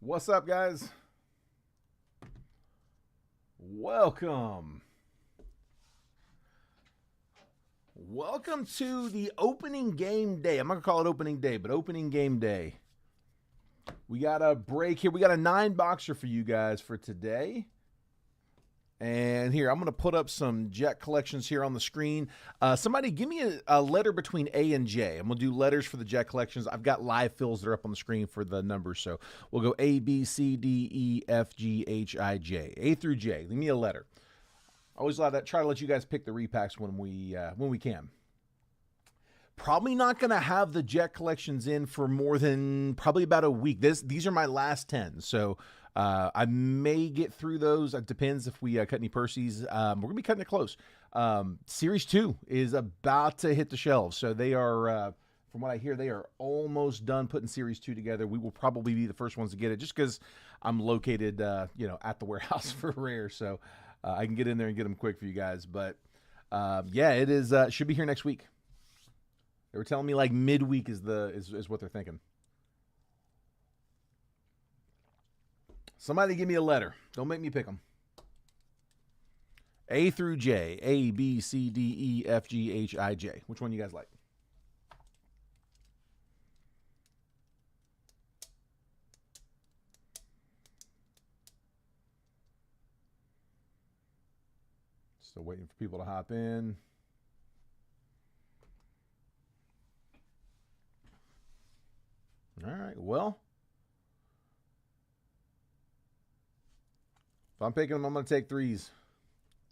What's up, guys? Welcome. Welcome to the opening game day. I'm not going to call it opening day, but opening game day. We got a break here. We got a 9-boxer for you guys for today. And here, I'm going to put up some Jet collections here on the screen. Somebody give me a letter between A and J. I'm going to do letters for the Jet collections. I've got live fills that are up on the screen for the numbers. So we'll go A, B, C, D, E, F, G, H, I, J. A through J. Leave me a letter. I always try to let you guys pick the repacks when we can. Probably not going to have the Jet collections in for more than probably about a week. These are my last 10. So I may get through those. It depends if we cut any Percy's. We're going to be cutting it close. Series 2 is about to hit the shelves. So they are, from what I hear, they are almost done putting Series 2 together. We will probably be the first ones to get it just because I'm located, at the warehouse for Rare. So I can get in there and get them quick for you guys. But, yeah, it is should be here next week. They were telling me like midweek is what they're thinking. Somebody give me a letter. Don't make me pick them. A through J. A, B, C, D, E, F, G, H, I, J. Which one you guys like? Still waiting for people to hop in. All right, well. If I'm picking them, I'm going to take threes.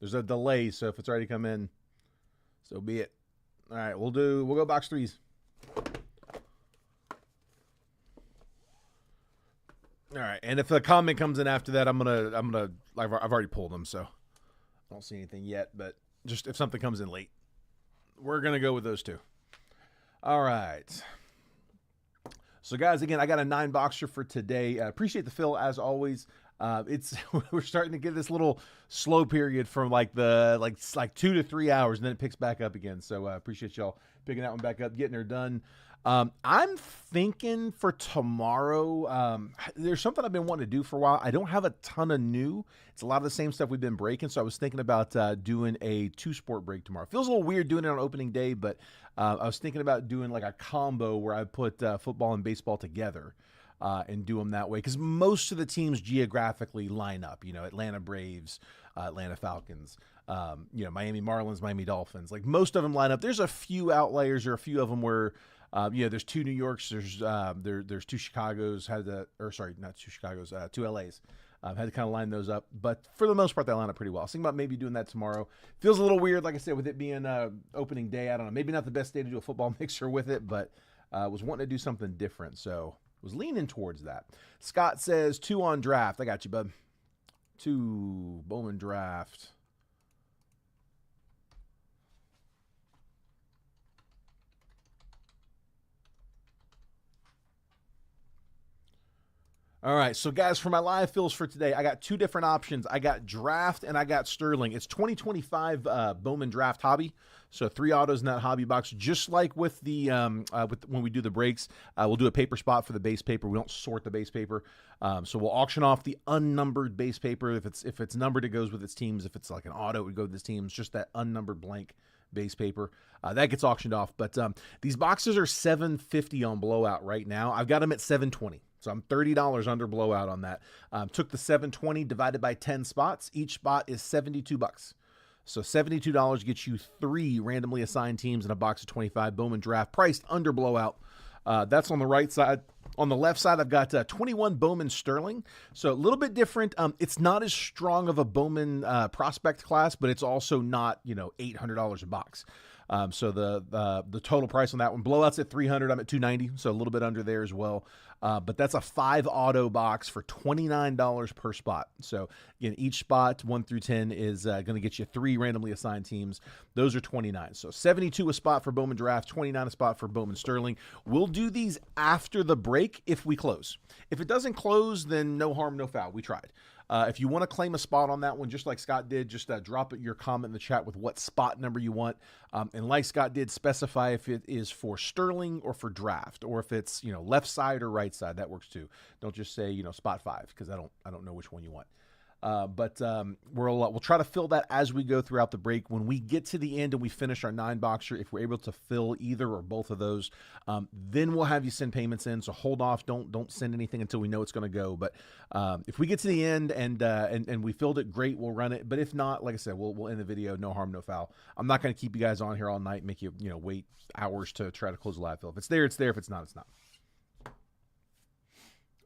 There's a delay, so if it's already come in, so be it. All right, we'll go box threes. All right, and if a comment comes in after that, I've already pulled them, so I don't see anything yet, but just if something comes in late, we're going to go with those two. All right. So, guys, again, I got a 9-boxer for today. Appreciate the fill, as always. We're starting to get this little slow period from like 2 to 3 hours, and then it picks back up again. So, appreciate y'all picking that one back up, getting her done. I'm thinking for tomorrow, there's something I've been wanting to do for a while. I don't have a ton of new. It's a lot of the same stuff we've been breaking, so I was thinking about doing a 2-sport break tomorrow. Feels a little weird doing it on opening day, but I was thinking about doing like a combo where I put football and baseball together and do them that way, because most of the teams geographically line up. Atlanta Braves, Atlanta Falcons, Miami Marlins, Miami Dolphins. Like most of them line up. There's a few outliers, or a few of them where there's 2 New Yorks, there's 2 Chicagos, not 2 Chicagos, 2 LAs. Had to kind of line those up, but for the most part, they line up pretty well. I was thinking about maybe doing that tomorrow. Feels a little weird, like I said, with it being opening day. I don't know, maybe not the best day to do a football mixer with it, but was wanting to do something different, so was leaning towards that. Scott says 2 on draft. I got you, bud. 2 Bowman draft. All right, so guys, for my live fills for today, I got 2 different options. I got draft and I got Sterling. It's 2025 Bowman draft hobby, so 3 autos in that hobby box. Just like with the when we do the breaks, we'll do a paper spot for the base paper. We don't sort the base paper, so we'll auction off the unnumbered base paper. If it's numbered, it goes with its teams. If it's like an auto, it would go with its teams. Just that unnumbered blank base paper that gets auctioned off. But these boxes are $750 on blowout right now. I've got them at $720. So I'm $30 under blowout on that. Took the $720 divided by 10 spots. Each spot is $72. So $72 gets you 3 randomly assigned teams in a box of 25 Bowman draft, priced under blowout. That's on the right side. On the left side, I've got 21 Bowman Sterling. So a little bit different. It's not as strong of a Bowman prospect class, but it's also not, $800 a box. So the total price on that one, blowout's at $300. I'm at $290, so a little bit under there as well. But that's a 5 auto box for $29 per spot. So again, each spot 1 through 10 is going to get you 3 randomly assigned teams. Those are $29. So $72 a spot for Bowman draft, $29 a spot for Bowman Sterling. We'll do these after the break if we close. If it doesn't close, then no harm, no foul. We tried. If you want to claim a spot on that one, just like Scott did, just drop your comment in the chat with what spot number you want. And like Scott did, specify if it is for Sterling or for draft, or if it's, left side or right side. That works too. Don't just say, spot 5, because I don't know which one you want. But we'll try to fill that as we go throughout the break. When we get to the end and we finish our 9-boxer, if we're able to fill either or both of those, then we'll have you send payments in. So hold off. Don't send anything until we know it's going to go. But if we get to the end and we filled it, great, we'll run it. But if not, like I said, we'll end the video. No harm, no foul. I'm not going to keep you guys on here all night, make you wait hours to try to close the live fill. If it's there, it's there. If it's not, it's not.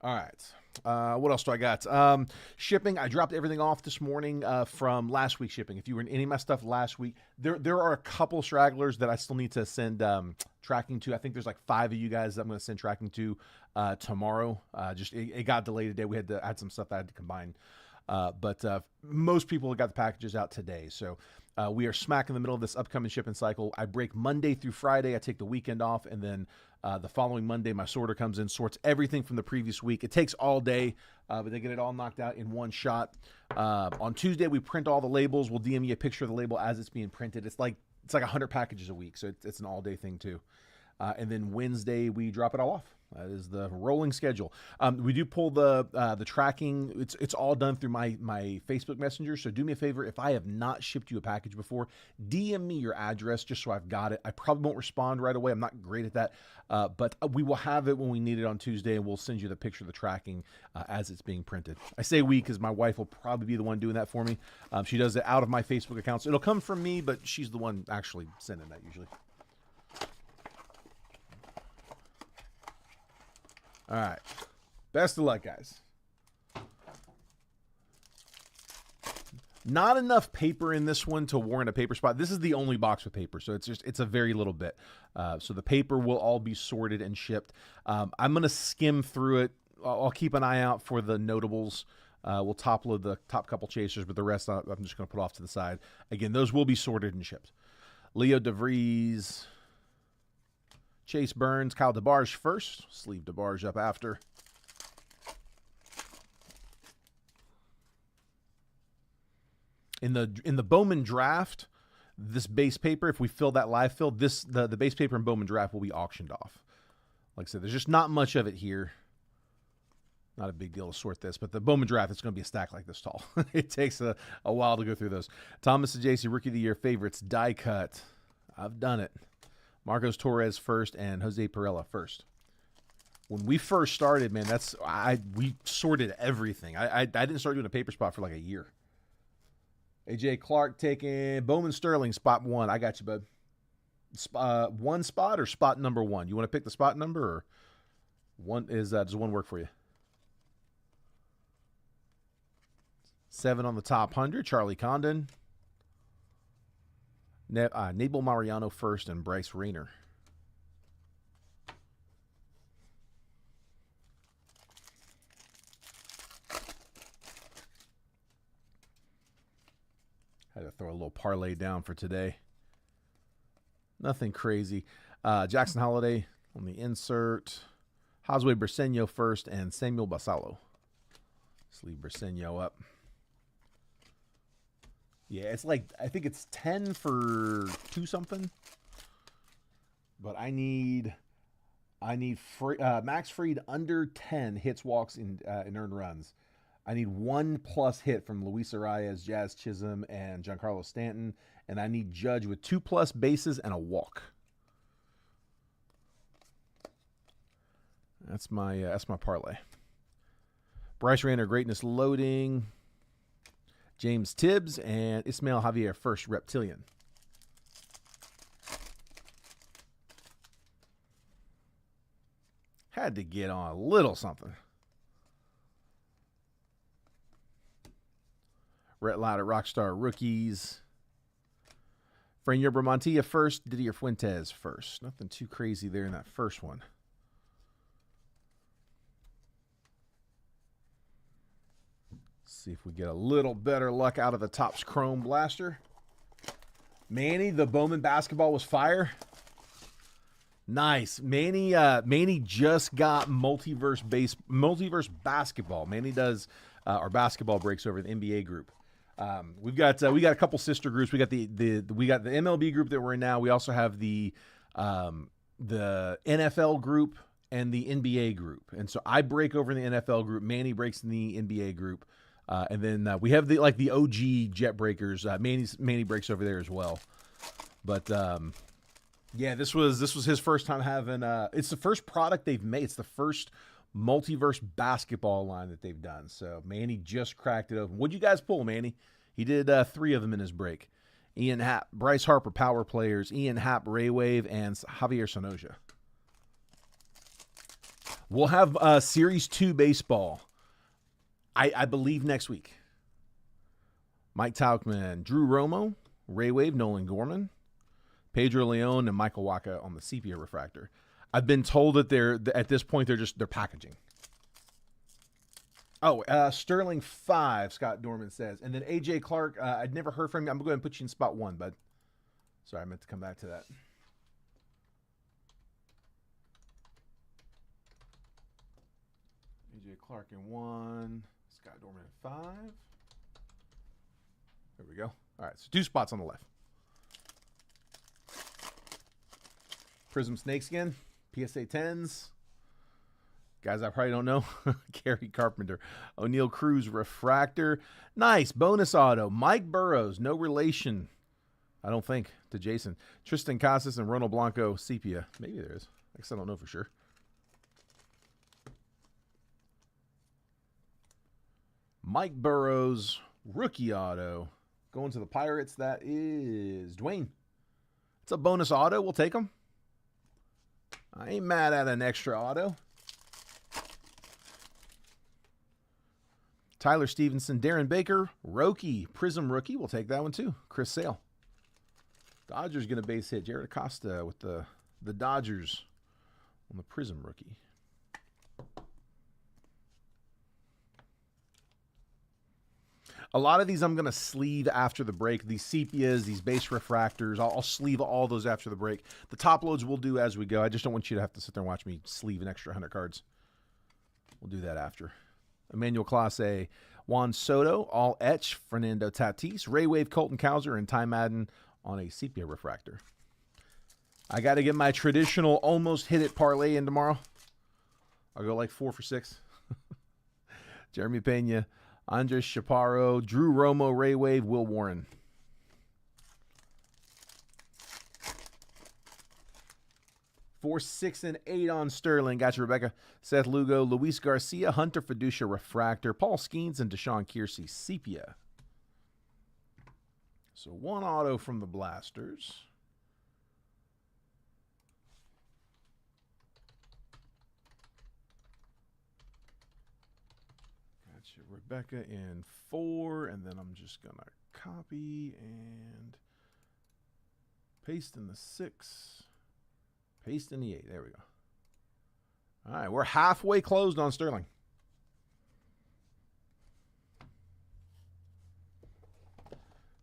All right. What else do I got? Shipping. I dropped everything off this morning from last week's shipping. If you were in any of my stuff last week, there are a couple stragglers that I still need to send tracking to. I think there's like 5 of you guys that I'm going to send tracking to tomorrow. It got delayed today. We had some stuff that I had to combine. But most people got the packages out today. So we are smack in the middle of this upcoming shipping cycle. I break Monday through Friday. I take the weekend off, and then the following Monday, my sorter comes in, sorts everything from the previous week. It takes all day, but they get it all knocked out in one shot. On Tuesday, we print all the labels. We'll DM you a picture of the label as it's being printed. It's like 100 packages a week, so it's an all-day thing too. And then Wednesday, we drop it all off. That is the rolling schedule. We do pull the tracking. It's all done through my Facebook Messenger. So do me a favor. If I have not shipped you a package before, DM me your address just so I've got it. I probably won't respond right away. I'm not great at that. But we will have it when we need it on Tuesday, and we'll send you the picture of the tracking as it's being printed. I say we because my wife will probably be the one doing that for me. She does it out of my Facebook account. So it'll come from me, but she's the one actually sending that usually. All right. Best of luck, guys. Not enough paper in this one to warrant a paper spot. This is the only box with paper, so it's a very little bit. So the paper will all be sorted and shipped. I'm going to skim through it. I'll keep an eye out for the notables. We'll top load the top couple chasers, but the rest I'm just going to put off to the side. Again, those will be sorted and shipped. Leo DeVries, Chase Burns, Kyle DeBarge first. Sleeve DeBarge up after. In the Bowman draft, this base paper, if we fill that live fill, the base paper in Bowman draft will be auctioned off. Like I said, there's just not much of it here. Not a big deal to sort this, but the Bowman draft, it's going to be a stack like this tall. It takes a while to go through those. Thomas and JC, Rookie of the Year favorites, die cut. I've done it. Marcos Torres first and Jose Perella first. When we first started, man, we sorted everything. I didn't start doing a paper spot for like a year. AJ Clark taking Bowman Sterling, spot 1. I got you, bud. One spot or spot number 1? You want to pick the spot number, or one does one work for you? 7 on the top 100, Charlie Condon. Nabel Mariano first and Bryce Rayner. Had to throw a little parlay down for today. Nothing crazy. Jackson Holiday on the insert. Josue Briseño first and Samuel Basalo. Sleeve Briseño up. Yeah, it's like, I think it's 10 for 2 something. But I need Max Fried under 10 hits, walks, and earned runs. I need 1+ hit from Luis Arias, Jazz Chisholm, and Giancarlo Stanton. And I need Judge with 2+ bases and a walk. That's my parlay. Bryce Rayner, greatness loading. James Tibbs and Ismael Javier first, Reptilian. Had to get on a little something. Rhett Lauder, Rockstar rookies. Franier Bermontilla first, Didier Fuentes first. Nothing too crazy there in that first one. See if we get a little better luck out of the Topps Chrome Blaster. Manny, the Bowman basketball was fire. Nice. Manny just got multiverse basketball. Manny does our basketball breaks over in the NBA group. We got a couple sister groups. We got the MLB group that we're in now. We also have the NFL group and the NBA group. And so I break over in the NFL group. Manny breaks in the NBA group. And then we have the OG Jet Breakers. Manny breaks over there as well. But yeah, this was his first time having. It's the first product they've made. It's the first multiverse basketball line that they've done. So Manny just cracked it open. What'd you guys pull, Manny? He did 3 of them in his break. Ian Happ, Bryce Harper, power players. Ian Happ, Ray Wave, and Javier Sonoja. We'll have Series 2 baseball, I believe, next week. Mike Tauchman, Drew Romo, Ray Wave, Nolan Gorman, Pedro Leon, and Michael Waka on the sepia refractor. I've been told that at this point they're packaging. Oh, Sterling 5, Scott Dorman says. And then AJ Clark, I'd never heard from him. I'm going to go ahead and put you in spot 1, bud. Sorry, I meant to come back to that. AJ Clark in 1, Scott Dorman in 5. There we go. All right, so 2 spots on the left. Prism Snakeskin, PSA 10s. Guys, I probably don't know. Gary Carpenter. O'Neal Cruz Refractor. Nice. Bonus auto. Mike Burrows. No relation, I don't think, to Jason. Tristan Casas and Ronald Blanco Sepia. Maybe there is. I guess I don't know for sure. Mike Burrows. Rookie auto. Going to the Pirates. That is Dwayne. It's a bonus auto. We'll take them. I ain't mad at an extra auto. Tyler Stevenson, Darren Baker, Roki, Prism rookie. We'll take that one too. Chris Sale. Dodgers going to base hit. Jared Acosta with the Dodgers on the Prism rookie. A lot of these I'm going to sleeve after the break. These sepias, these base refractors, I'll sleeve all those after the break. The top loads we'll do as we go. I just don't want you to have to sit there and watch me sleeve an extra 100 cards. We'll do that after. Emmanuel Clase, Juan Soto, all etch, Fernando Tatis, Ray Wave, Colton Cowser, and Ty Madden on a sepia refractor. I got to get my traditional almost hit it parlay in tomorrow. I'll go like 4 for 6. Jeremy Pena, Andres Chaparro, Drew Romo, Ray Wave, Will Warren. Four, 6, and 8 on Sterling. Gotcha, Rebecca. Seth Lugo, Luis Garcia, Hunter Fiducia Refractor, Paul Skeens, and Deshaun Kiersey Sepia. So 1 auto from the Blasters. Gotcha, Rebecca in 4, and then I'm just going to copy and paste in the 6. Paste in the 8. There we go. All right, we're halfway closed on Sterling.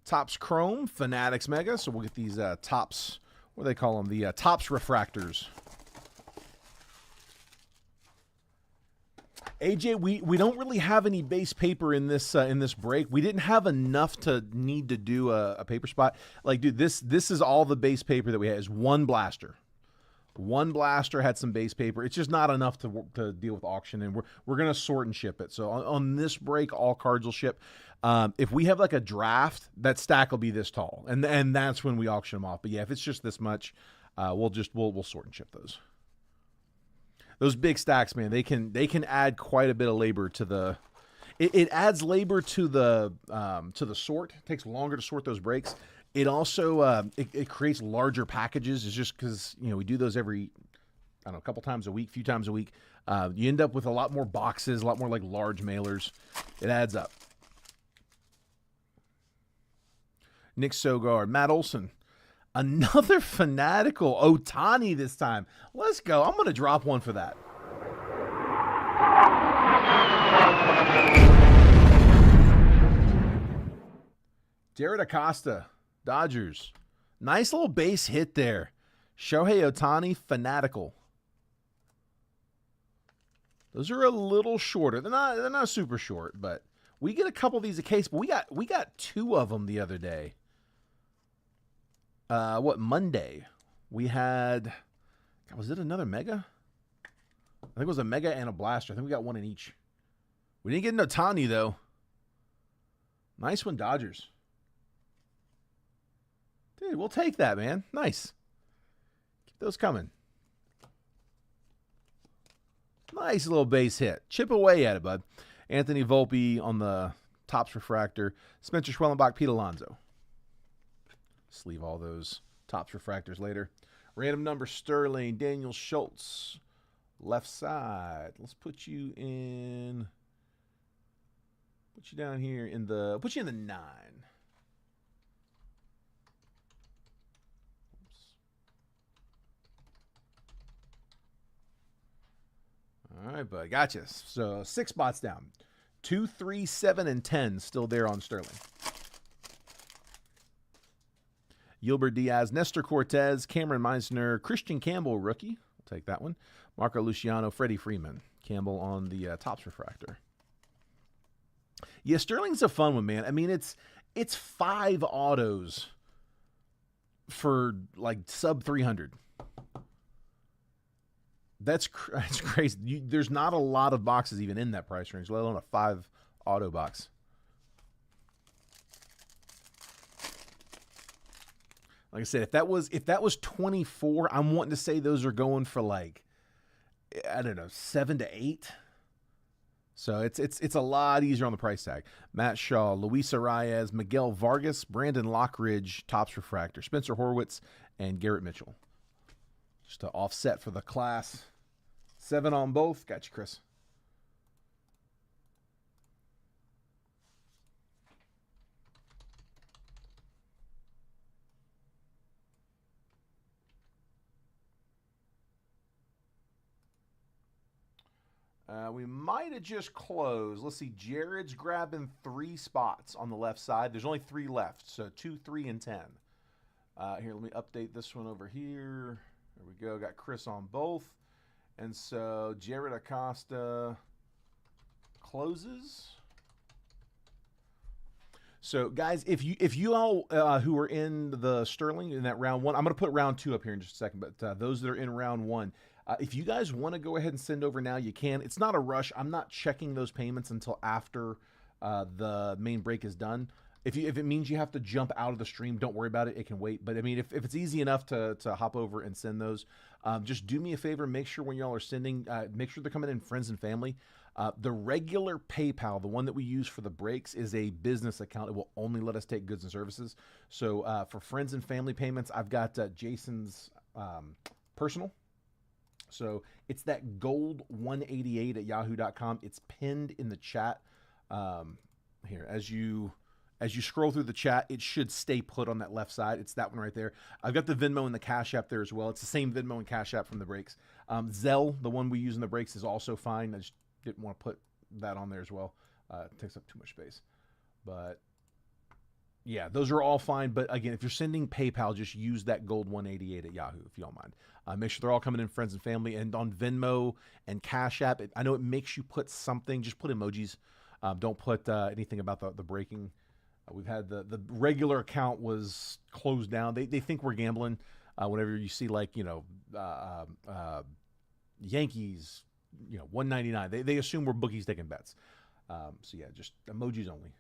Topps Chrome, Fanatics Mega. So we'll get these Topps, what do they call them? The Topps Refractors. AJ, we don't really have any base paper in this break. We didn't have enough to need to do a paper spot. Like, dude, this is all the base paper that we have is 1 blaster. 1 blaster had some base paper. It's just not enough to deal with auction, and we're going to sort and ship it. So on this break, all cards will ship. If we have like a draft, that stack will be this tall, and that's when we auction them off. But yeah, if it's just this much, we'll sort and ship those. Those big stacks, man, they can add quite a bit of labor to the. It adds labor to the sort. It takes longer to sort those breaks. It also it creates larger packages. It's just because we do those every a couple times a week, few times a week. You end up with a lot more boxes, a lot more like large mailers. It adds up. Nick Sogard, Matt Olson, another fanatical Ohtani this time. Let's go. I'm going to drop one for that. Jared Acosta, Dodgers. Nice little base hit there. Shohei Ohtani, fanatical. Those are a little shorter. They're not super short, but We get a couple of these a case, but we got 2 of them the other day. Monday? We had, was it another Mega? I think it was a Mega and a Blaster. I think we got 1 in each. We didn't get an Ohtani, though. Nice one, Dodgers. Dude, we'll take that, man. Nice. Keep those coming. Nice little base hit. Chip away at it, bud. Anthony Volpe on the Topps Refractor. Spencer Schwellenbach, Pete Alonso. Sleeve all those Topps Refractors later. Random number Sterling, Daniel Schultz. Left side. Let's put you in. Put you down here in the. Put you in the 9. Oops. All right, bud. Gotcha. So 6 spots down. 2, 3, 7, and 10 still there on Sterling. Gilbert Diaz, Nestor Cortez, Cameron Meisner, Christian Campbell, rookie. We'll take that one. Marco Luciano, Freddie Freeman. Campbell on the Topps Refractor. Yeah, Sterling's a fun one, man. I mean, it's 5 autos for like sub 300. That's crazy. There's not a lot of boxes even in that price range, let alone a 5 auto box. Like I said, if that was 24, I'm wanting to say those are going for like, I don't know, 7 to 8. So it's a lot easier on the price tag. Matt Shaw, Luis Arias, Miguel Vargas, Brandon Lockridge, Topps Refractor, Spencer Horwitz, and Garrett Mitchell. Just to offset for the class. 7 on both. Got you, Chris. We might have just closed. Let's see. Jared's grabbing 3 spots on the left side. There's only 3 left, so 2, 3, and 10. Here, let me update this one over here. There we go. Got Chris on both. And so Jared Acosta closes. So, guys, if you all who are in the Sterling in that round 1, I'm going to put round 2 up here in just a second, but those that are in round 1, if you guys want to go ahead and send over now, you can. It's not a rush. I'm not checking those payments until after the main break is done. If it means you have to jump out of the stream, don't worry about it. It can wait. But, I mean, if it's easy enough to hop over and send those, just do me a favor. Make sure when y'all are sending, make sure they're coming in friends and family. The regular PayPal, the one that we use for the breaks, is a business account. It will only let us take goods and services. So for friends and family payments, I've got Jason's personal. So it's that gold 188 at yahoo.com. It's pinned in the chat. Here, as you scroll through the chat, it should stay put on that left side. It's that one right there. I've got the Venmo and the Cash App there as well. It's the same Venmo and Cash App from the breaks. Zelle, the one we use in the breaks, is also fine. I just didn't want to put that on there as well. It takes up too much space. But yeah, those are all fine. But again, if you're sending PayPal, just use that gold 188 at Yahoo if you don't mind. Make sure they're all coming in friends and family. And on Venmo and Cash App, I know it makes you put something. Just put emojis. Don't put anything about the breaking. We've had the regular account was closed down. They think we're gambling. Whenever you see like, Yankees, 199, they assume we're bookies taking bets. So yeah, just emojis only.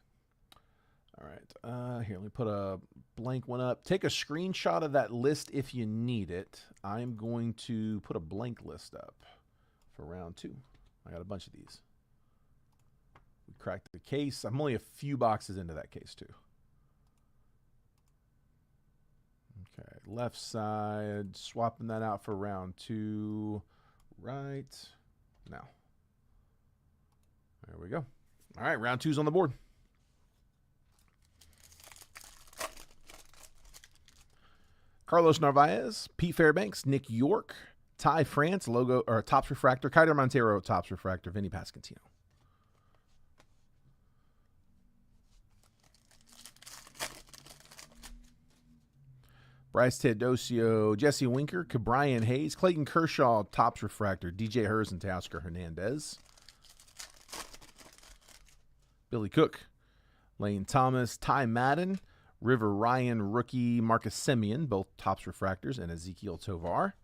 All right. Here, let me put a blank one up. Take a screenshot of that list if you need it. I'm going to put a blank list up for round 2. I got a bunch of these. We cracked the case. I'm only a few boxes into that case, too. Okay, left side. Swapping that out for round 2. Right now. There we go. All right, round 2's on the board. Carlos Narvaez, Pete Fairbanks, Nick York, Ty France, logo or Topps Refractor, Kaiser Montero, Topps Refractor, Vinny Pasquantino. Bryce Teodosio, Jesse Winker, Cabrian Hayes, Clayton Kershaw, Topps Refractor, DJ Hers, and Teoscar Hernandez. Billy Cook, Lane Thomas, Ty Madden, River Ryan, rookie Marcus Semien, both Topps refractors, and Ezekiel Tovar.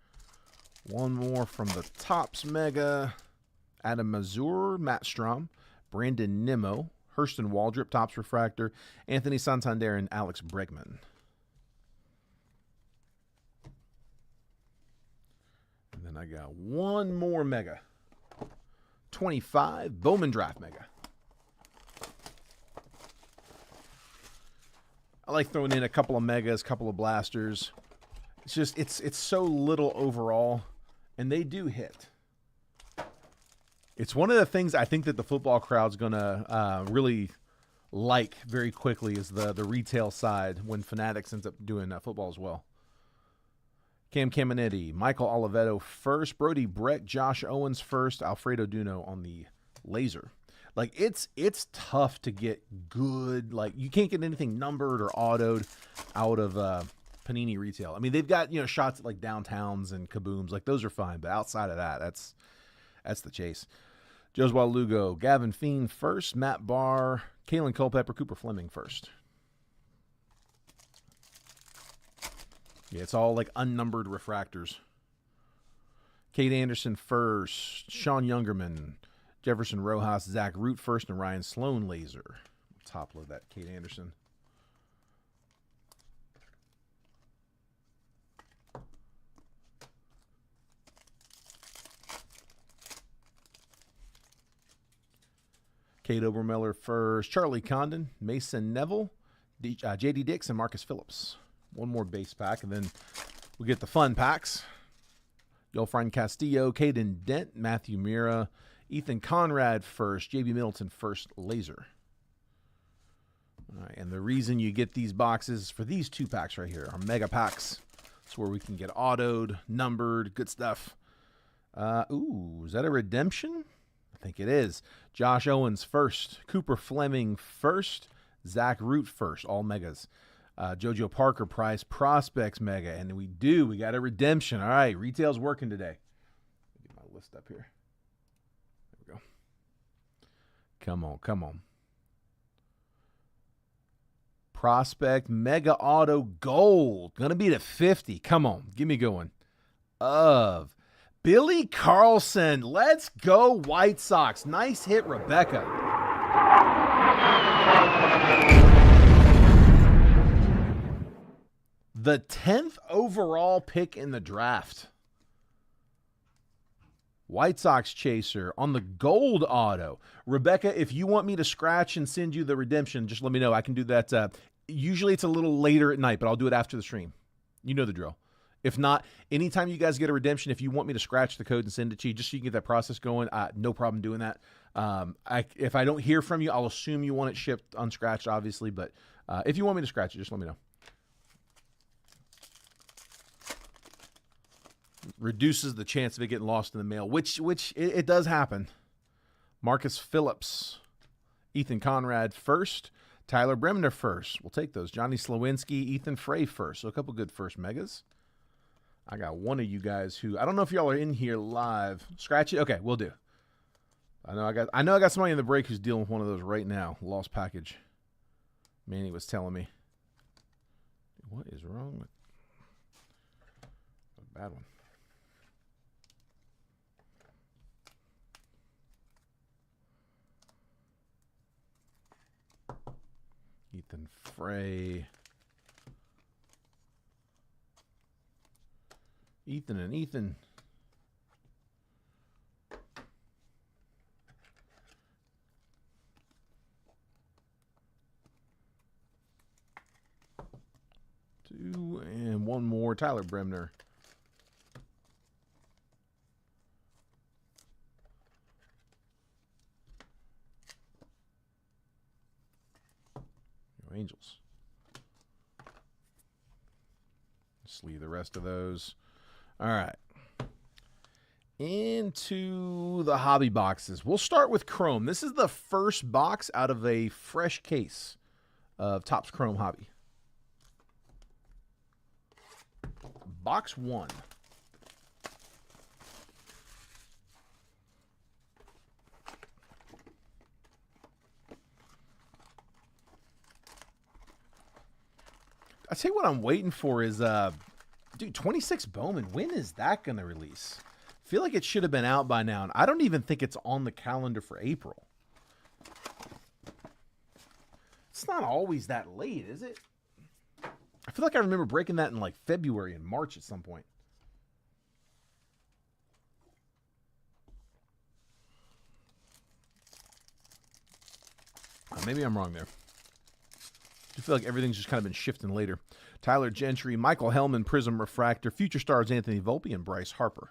One more from the Topps Mega. Adam Mazur, Matt Strom, Brandon Nimmo, Hurston Waldrop, Topps refractor, Anthony Santander, and Alex Bregman. And then I got one more Mega. 25 Bowman Draft Mega. I like throwing in a couple of Megas, a couple of Blasters. It's just, it's so little overall, and they do hit. It's one of the things I think that the football crowd's going to really like very quickly is the retail side when Fanatics ends up doing football as well. Cam Caminetti, Michael Oliveto first, Brody Breck, Josh Owens first, Alfredo Duno on the laser. Like, it's tough to get good, like, you can't get anything numbered or autoed out of Panini retail. I mean, they've got, shots at, like, downtowns and kabooms. Like, those are fine. But outside of that, that's the chase. Josua Lugo, Gavin Fiend first, Matt Barr, Kalen Culpepper, Cooper Fleming first. Yeah, it's all, like, unnumbered refractors. Kate Anderson first, Sean Youngerman, Jefferson Rojas, Zach Root first, and Ryan Sloan laser. Top load that, Kate Anderson. Kate Obermiller first, Charlie Condon, Mason Neville, J.D. Dix, and Marcus Phillips. One more base pack, and then we get the fun packs. Yolfran Castillo, Caden Dent, Matthew Mira, Ethan Conrad first, J.B. Middleton first, laser. All right, and the reason you get these boxes for these two packs right here are mega packs. It's where we can get autoed, numbered, good stuff. Is that a redemption? I think it is. Josh Owens first, Cooper Fleming first, Zach Root first, all megas. JoJo Parker Price Prospects Mega, and we got a redemption. All right, retail's working today. Get my list up here. There we go. Come on. Prospect Mega Auto Gold, gonna be to 50. Come on, give me going. Of Billy Carlson, let's go White Sox. Nice hit, Rebecca. The 10th overall pick in the draft. White Sox chaser on the gold auto. Rebecca, if you want me to scratch and send you the redemption, just let me know. I can do that. Usually it's a little later at night, but I'll do it after the stream. You know the drill. If not, anytime you guys get a redemption, if you want me to scratch the code and send it to you, just so you can get that process going, no problem doing that. If I don't hear from you, I'll assume you want it shipped unscratched, obviously. But if you want me to scratch it, just let me know. Reduces the chance of it getting lost in the mail, which it does happen. Marcus Phillips, Ethan Conrad first, Tyler Bremner first. We'll take those. Johnny Slowinski, Ethan Frey first. So a couple good first megas. I got one of you guys who, I don't know if y'all are in here live. Scratch it? Okay, we'll do. I know I got somebody in the break who's dealing with one of those right now. Lost package. Manny was telling me. What is wrong with a bad one? Ethan Frey. Ethan and Ethan. Two and one more. Tyler Bremner. Angels. Sleeve the rest of those. All right. Into the hobby boxes. We'll start with Chrome. This is the first box out of a fresh case of Topps Chrome Hobby. Box 1. I tell you what I'm waiting for is, dude, 26 Bowman. When is that going to release? I feel like it should have been out by now, and I don't even think it's on the calendar for April. It's not always that late, is it? I feel like I remember breaking that in like February and March at some point. Maybe I'm wrong there. I feel like everything's just kind of been shifting later. Tyler Gentry, Michael Hellman, Prism Refractor, Future Stars Anthony Volpe, and Bryce Harper.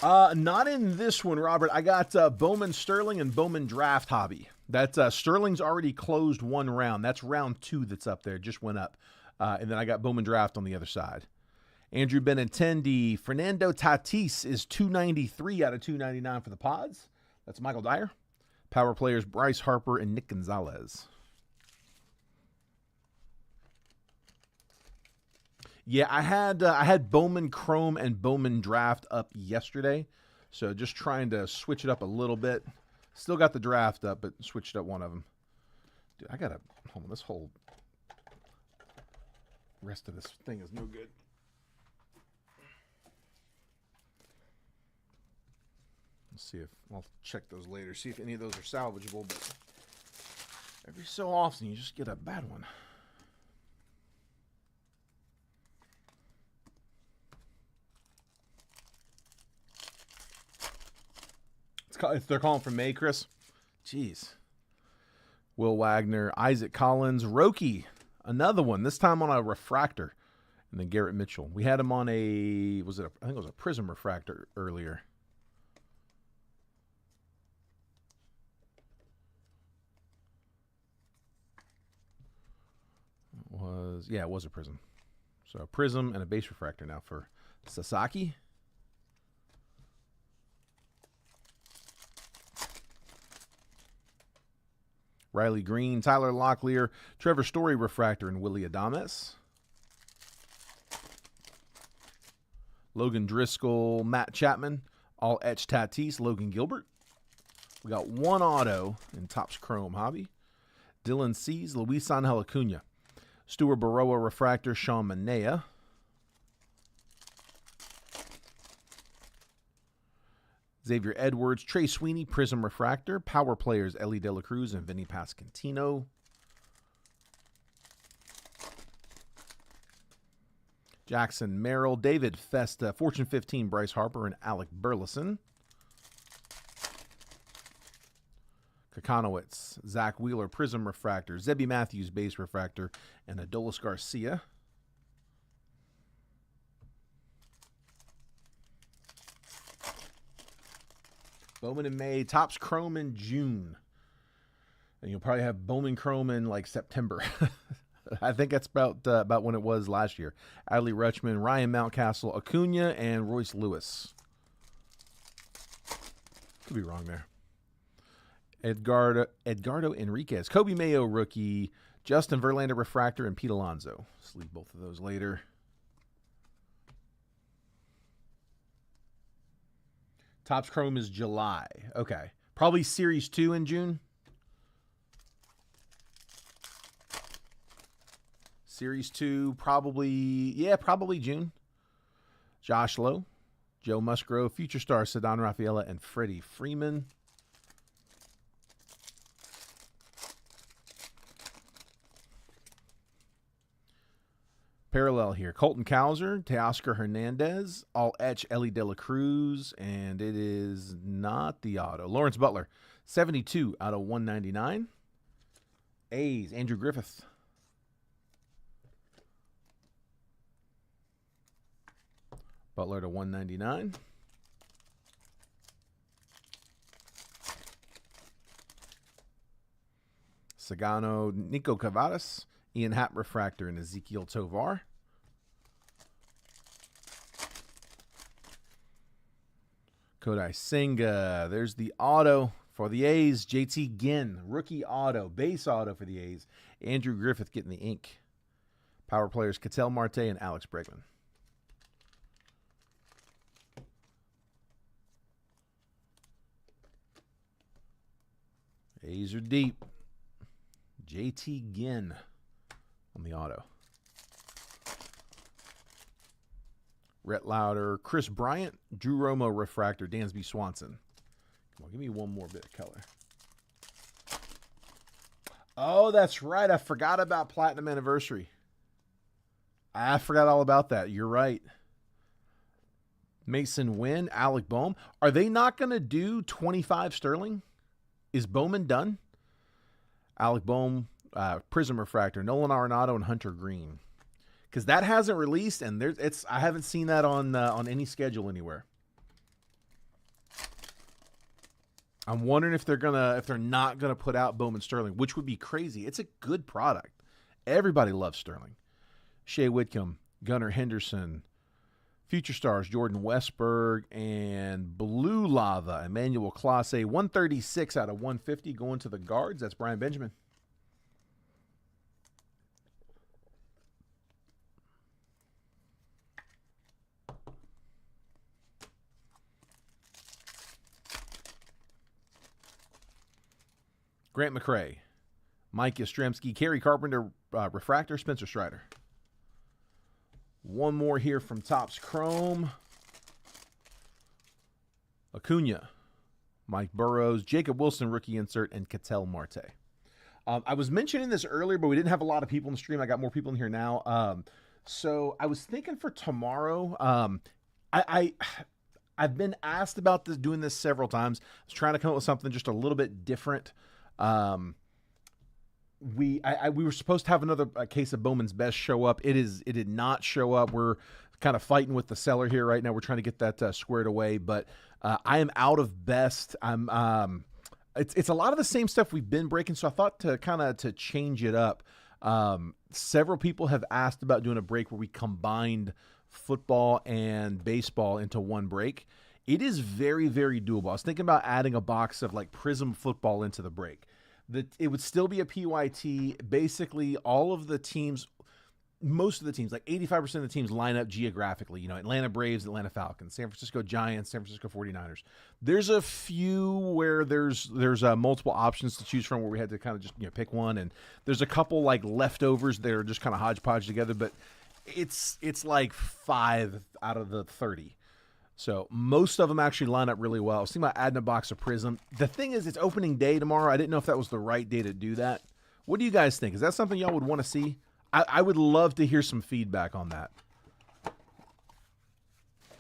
Not in this one, Robert. I got Bowman Sterling and Bowman Draft Hobby. That's Sterling's already closed one round. That's round 2 that's up there. Just went up. And then I got Bowman Draft on the other side. Andrew Benintendi. Fernando Tatis is 293 out of 299 for the Pods. That's Michael Dyer. Power players Bryce Harper and Nick Gonzalez. Yeah, I had Bowman Chrome and Bowman Draft up yesterday, so just trying to switch it up a little bit. Still got the draft up, but switched up one of them. Dude, I gotta hold on. This whole rest of this thing is no good. Let's see if I'll check those later. See if any of those are salvageable. But every so often, you just get a bad one. They're calling for May, Chris. Jeez. Will Wagner, Isaac Collins, Roki, another one. This time on a refractor, and then Garrett Mitchell. We had him on I think it was a Prism refractor earlier. It was a Prism. So a Prism and a base refractor now for Sasaki. Riley Green, Tyler Locklear, Trevor Story refractor, and Willie Adames. Logan Driscoll, Matt Chapman, all etched Tatis, Logan Gilbert. We got one auto in Topps Chrome Hobby. Dylan Cease, Luis Angel Acuna. Stuart Baroa refractor, Sean Manea. Xavier Edwards, Trey Sweeney, Prism refractor. Power players, Ellie De La Cruz and Vinny Pasquantino. Jackson Merrill, David Festa, Fortune 15, Bryce Harper, and Alec Burleson. Kakanowitz, Zach Wheeler, Prism refractor. Zebby Matthews, base refractor, and Adolis Garcia. Bowman in May, Topps Chrome in June. And you'll probably have Bowman Chrome in like September. I think that's about when it was last year. Adley Rutschman, Ryan Mountcastle, Acuna, and Royce Lewis. Could be wrong there. Edgardo Enriquez, Kobe Mayo rookie, Justin Verlander refractor, and Pete Alonso. Let's leave both of those later. Topps Chrome is July. Okay. Probably Series 2 in June. Series 2, probably June. Josh Lowe, Joe Musgrove, Future Star, Ceddanne Rafaela, and Freddie Freeman. Parallel here. Colton Cowser, Teoscar Hernandez, all etch Ellie De La Cruz, and it is not the auto. Lawrence Butler, 72 out of 199. A's, Andrew Griffith. Butler to 199. Sagano, Nico Cavadas, Ian Happ refractor, and Ezekiel Tovar. Kodai Senga. There's the auto for the A's. JT Ginn, rookie auto, base auto for the A's. Andrew Griffith getting the ink. Power players Ketel Marte and Alex Bregman. A's are deep. JT Ginn on the auto. Rhett Lauder, Chris Bryant, Drew Romo refractor, Dansby Swanson. Come on, give me one more bit of color. Oh, that's right. I forgot about Platinum Anniversary. I forgot all about that. You're right. Mason Wynn, Alec Boehm. Are they not going to do 25 Sterling? Is Bowman done? Alec Boehm, Prism Refractor, Nolan Arenado, and Hunter Green. Because that hasn't released, and I haven't seen that on any schedule anywhere. I'm wondering if they're not gonna put out Bowman Sterling, which would be crazy. It's a good product. Everybody loves Sterling. Shea Whitcomb, Gunnar Henderson, Future Stars, Jordan Westberg, and Blue Lava, Emmanuel Clase, 136 out of 150 going to the guards. That's Brian Benjamin. Grant McCrae, Mike Yastrzemski, Kerry Carpenter, Refractor, Spencer Strider. One more here from Topps Chrome. Acuna, Mike Burrows, Jacob Wilson, rookie insert, and Ketel Marte. I was mentioning this earlier, but we didn't have a lot of people in the stream. I got more people in here now. So I was thinking for tomorrow, I've been asked about doing this several times. I was trying to come up with something just a little bit different. We were supposed to have another case of Bowman's Best show up. It did not show up. We're kind of fighting with the seller here right now. We're trying to get that squared away, but I am out of Best. It's a lot of the same stuff we've been breaking, so I thought to change it up. Several people have asked about doing a break where we combined football and baseball into one break. It is very, very doable. I was thinking about adding a box of like Prism football into the break. It would still be a PYT. Basically, all of the teams, most of the teams, like 85% of the teams line up geographically. You know, Atlanta Braves, Atlanta Falcons, San Francisco Giants, San Francisco 49ers. There's a few where there's multiple options to choose from where we had to kind of just pick one. And there's a couple like leftovers that are just kind of hodgepodge together. But it's like 5 out of the 30. So most of them actually line up really well. I was thinking about adding a box of Prism. The thing is, it's opening day tomorrow. I didn't know if that was the right day to do that. What do you guys think? Is that something y'all would want to see? I would love to hear some feedback on that.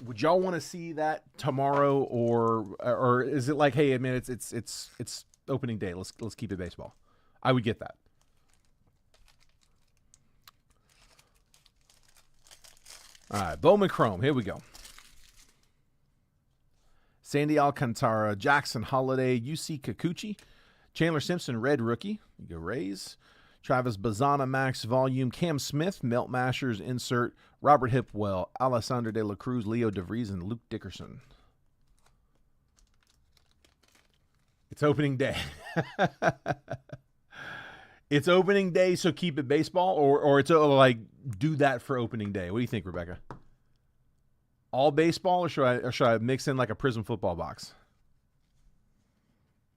Would y'all want to see that tomorrow, or is it like, hey, I mean, it's opening day. Let's keep it baseball. I would get that. All right, Bowman Chrome. Here we go. Sandy Alcantara, Jackson Holiday, UC Kikuchi, Chandler Simpson, red rookie. You go Rays. Travis Bazana, Max Volume, Cam Smith, Melt Mashers, insert, Robert Hipwell, Alessandro De La Cruz, Leo DeVries, and Luke Dickerson. It's opening day. It's opening day, so keep it baseball, or it's like do that for opening day. What do you think, Rebecca? All baseball, or should I mix in like a Prism football box?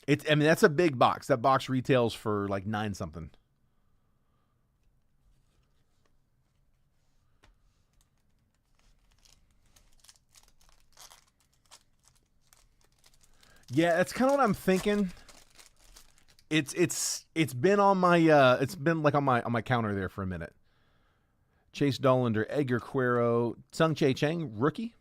I mean, that's a big box. That box retails for like $9 something. Yeah, that's kind of what I'm thinking. It's been on my it's been like on my counter there for a minute. Chase Dollander, Edgar Cuero, Tsung Che Chang, rookie.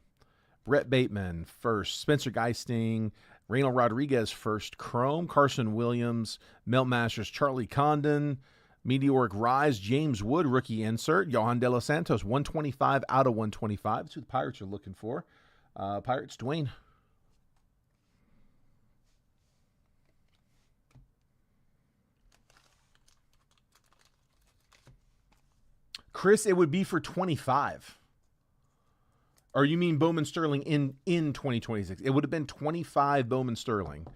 Brett Bateman, first. Spencer Geisting, Reynald Rodriguez, first. Chrome, Carson Williams, Melt Masters, Charlie Condon, Meteoric Rise, James Wood, rookie insert. Johan De Los Santos, 125 out of 125. That's who the Pirates are looking for. Pirates, Dwayne. Chris, it would be for 25. Or you mean Bowman Sterling in 2026? It would have been 25 Bowman Sterling.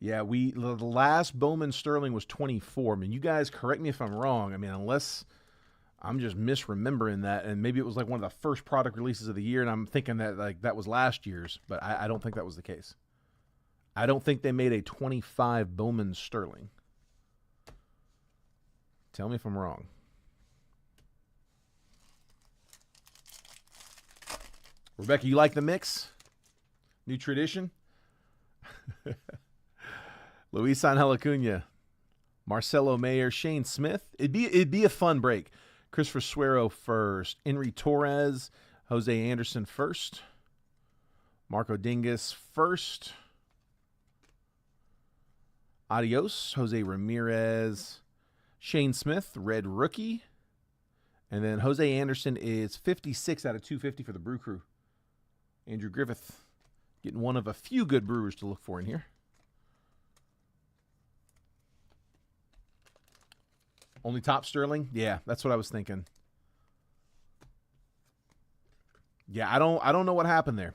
Yeah, the last Bowman Sterling was 24. I mean, you guys correct me if I'm wrong. I mean, unless I'm just misremembering that, and maybe it was like one of the first product releases of the year, and I'm thinking that like that was last year's, but I don't think that was the case. I don't think they made a 25 Bowman Sterling. Tell me if I'm wrong. Rebecca, you like the mix? New tradition? Luis Angel Acuna, Marcelo Mayer, Shane Smith. It'd be a fun break. Christopher Suero first. Henry Torres, Jose Anderson first. Marco Dingus first. Adios, Jose Ramirez. Shane Smith, red rookie. And then Jose Anderson is 56 out of 250 for the Brew Crew. Andrew Griffith getting one of a few good Brewers to look for in here. Only top Sterling? Yeah, that's what I was thinking. Yeah, I don't know what happened there.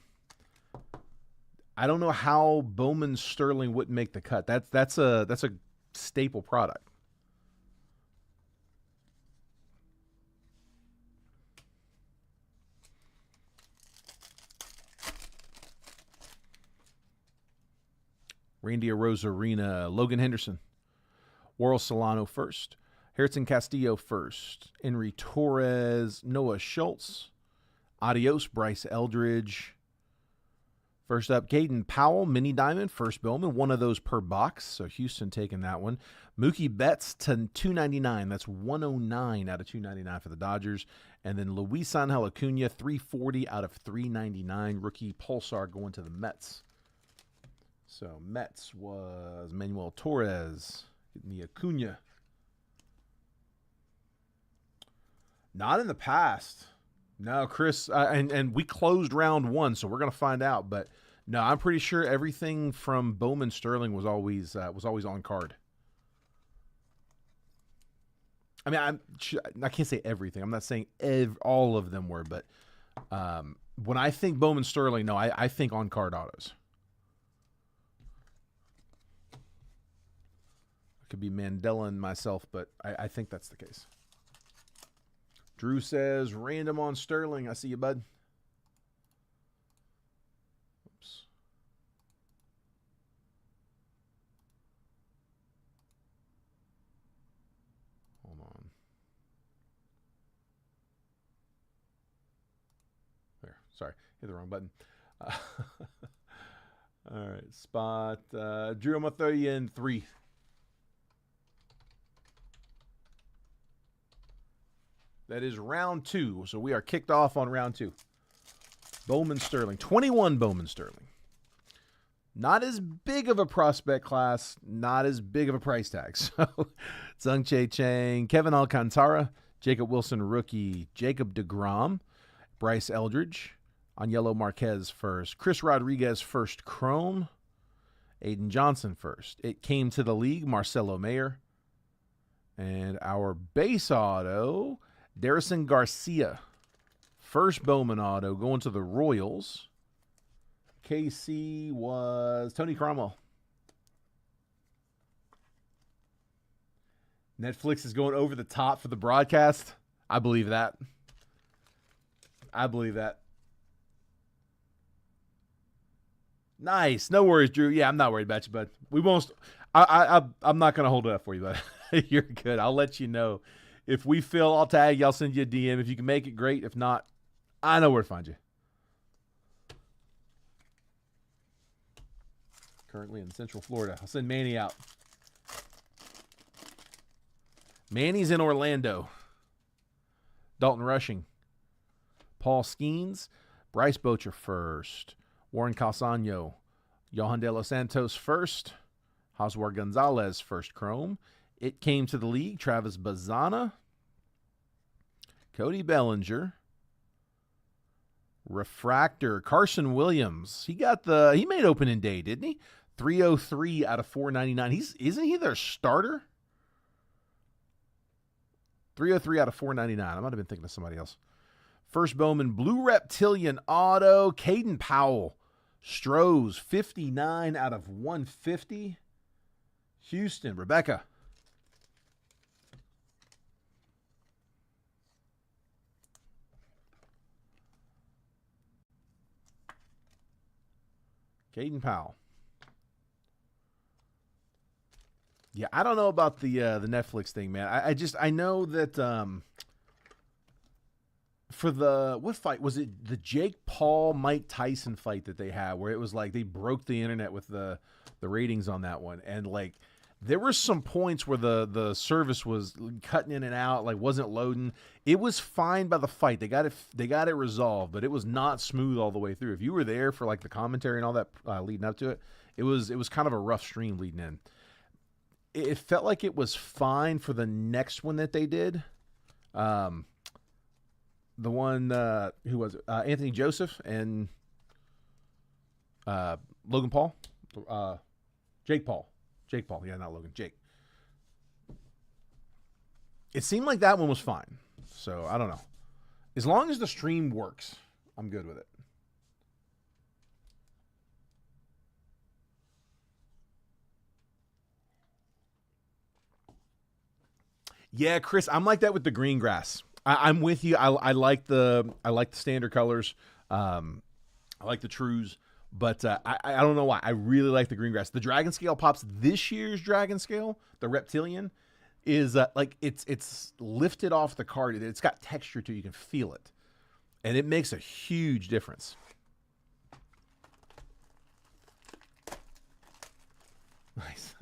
I don't know how Bowman Sterling wouldn't make the cut. That's a staple product. Randy Arozarena, Logan Henderson, Worrell Solano first, Harrison Castillo first, Henry Torres, Noah Schultz, Adios, Bryce Eldridge. First up, Caden Powell, Mini Diamond, first Bowman, one of those per box, so Houston taking that one. Mookie Betts to $299, that's 109 out of 299 for the Dodgers. And then Luis Angel Acuna, 340 out of 399, rookie Pulsar going to the Mets. So Mets was Manuel Torres, getting the Acuna. Not in the past. No, Chris, and we closed round one, so we're going to find out. But no, I'm pretty sure everything from Bowman Sterling was always on card. I mean, I can't say everything. I'm not saying all of them were, but when I think Bowman Sterling, no, I think on card autos. I could be Mandela and myself, but I think that's the case. Drew says, random on Sterling. I see you, bud. Oops. Hold on. There. Sorry. Hit the wrong button. All right. Spot. Drew, I'm going to throw you in 3. That is round 2. So we are kicked off on round 2. Bowman Sterling. 21 Bowman Sterling. Not as big of a prospect class. Not as big of a price tag. So Zhang Che Chang, Kevin Alcantara, Jacob Wilson rookie, Jacob DeGrom, Bryce Eldridge, Angelo Marquez first, Chris Rodriguez first chrome, Aiden Johnson first. It came to the league, Marcelo Mayer. And our base auto, Darrison Garcia. First Bowman auto going to the Royals. KC was Tony Cromwell. Netflix is going over the top for the broadcast. I believe that. I believe that. Nice. No worries, Drew. Yeah, I'm not worried about you, bud. We won't. I'm not going to hold it up for you, bud. You're good. I'll let you know. If we fill, I'll tag you. I'll send you a DM. If you can make it, great. If not, I know where to find you. Currently in Central Florida. I'll send Manny out. Manny's in Orlando. Dalton Rushing. Paul Skeens. Bryce Boccia first. Warren Calzano. Johan De Los Santos first. Joswar Gonzalez first chrome. It came to the league. Travis Bazana. Cody Bellinger. Refractor. Carson Williams. He made opening day, didn't he? 303 out of 499. Isn't he their starter? 303 out of 499. I might have been thinking of somebody else. First Bowman Blue Reptilian auto. Caden Powell. Strohs. 59 out of 150. Houston. Rebecca. Caden Powell. Yeah, I don't know about the Netflix thing, man. I know that for the what fight was it? The Jake Paul Mike Tyson fight that they had, where it was like they broke the internet with the ratings on that one, and like there were some points where the service was cutting in and out, like wasn't loading. It was fine by the fight. They got it resolved, but it was not smooth all the way through. If you were there for like the commentary and all that leading up to it, it was kind of a rough stream leading in. It felt like it was fine for the next one that they did. The one who was it? Anthony Joseph and Logan Paul, Jake Paul. Yeah, not Logan. Jake. It seemed like that one was fine. So I don't know. As long as the stream works, I'm good with it. Yeah, Chris, I'm like that with the green grass. I'm with you. I like the standard colors. I like the trues, but I don't know why. I really like the green grass. The dragon scale pops this year's dragon scale, the reptilian, is like it's lifted off the card. It's got texture to it. You can feel it, and it makes a huge difference. Nice.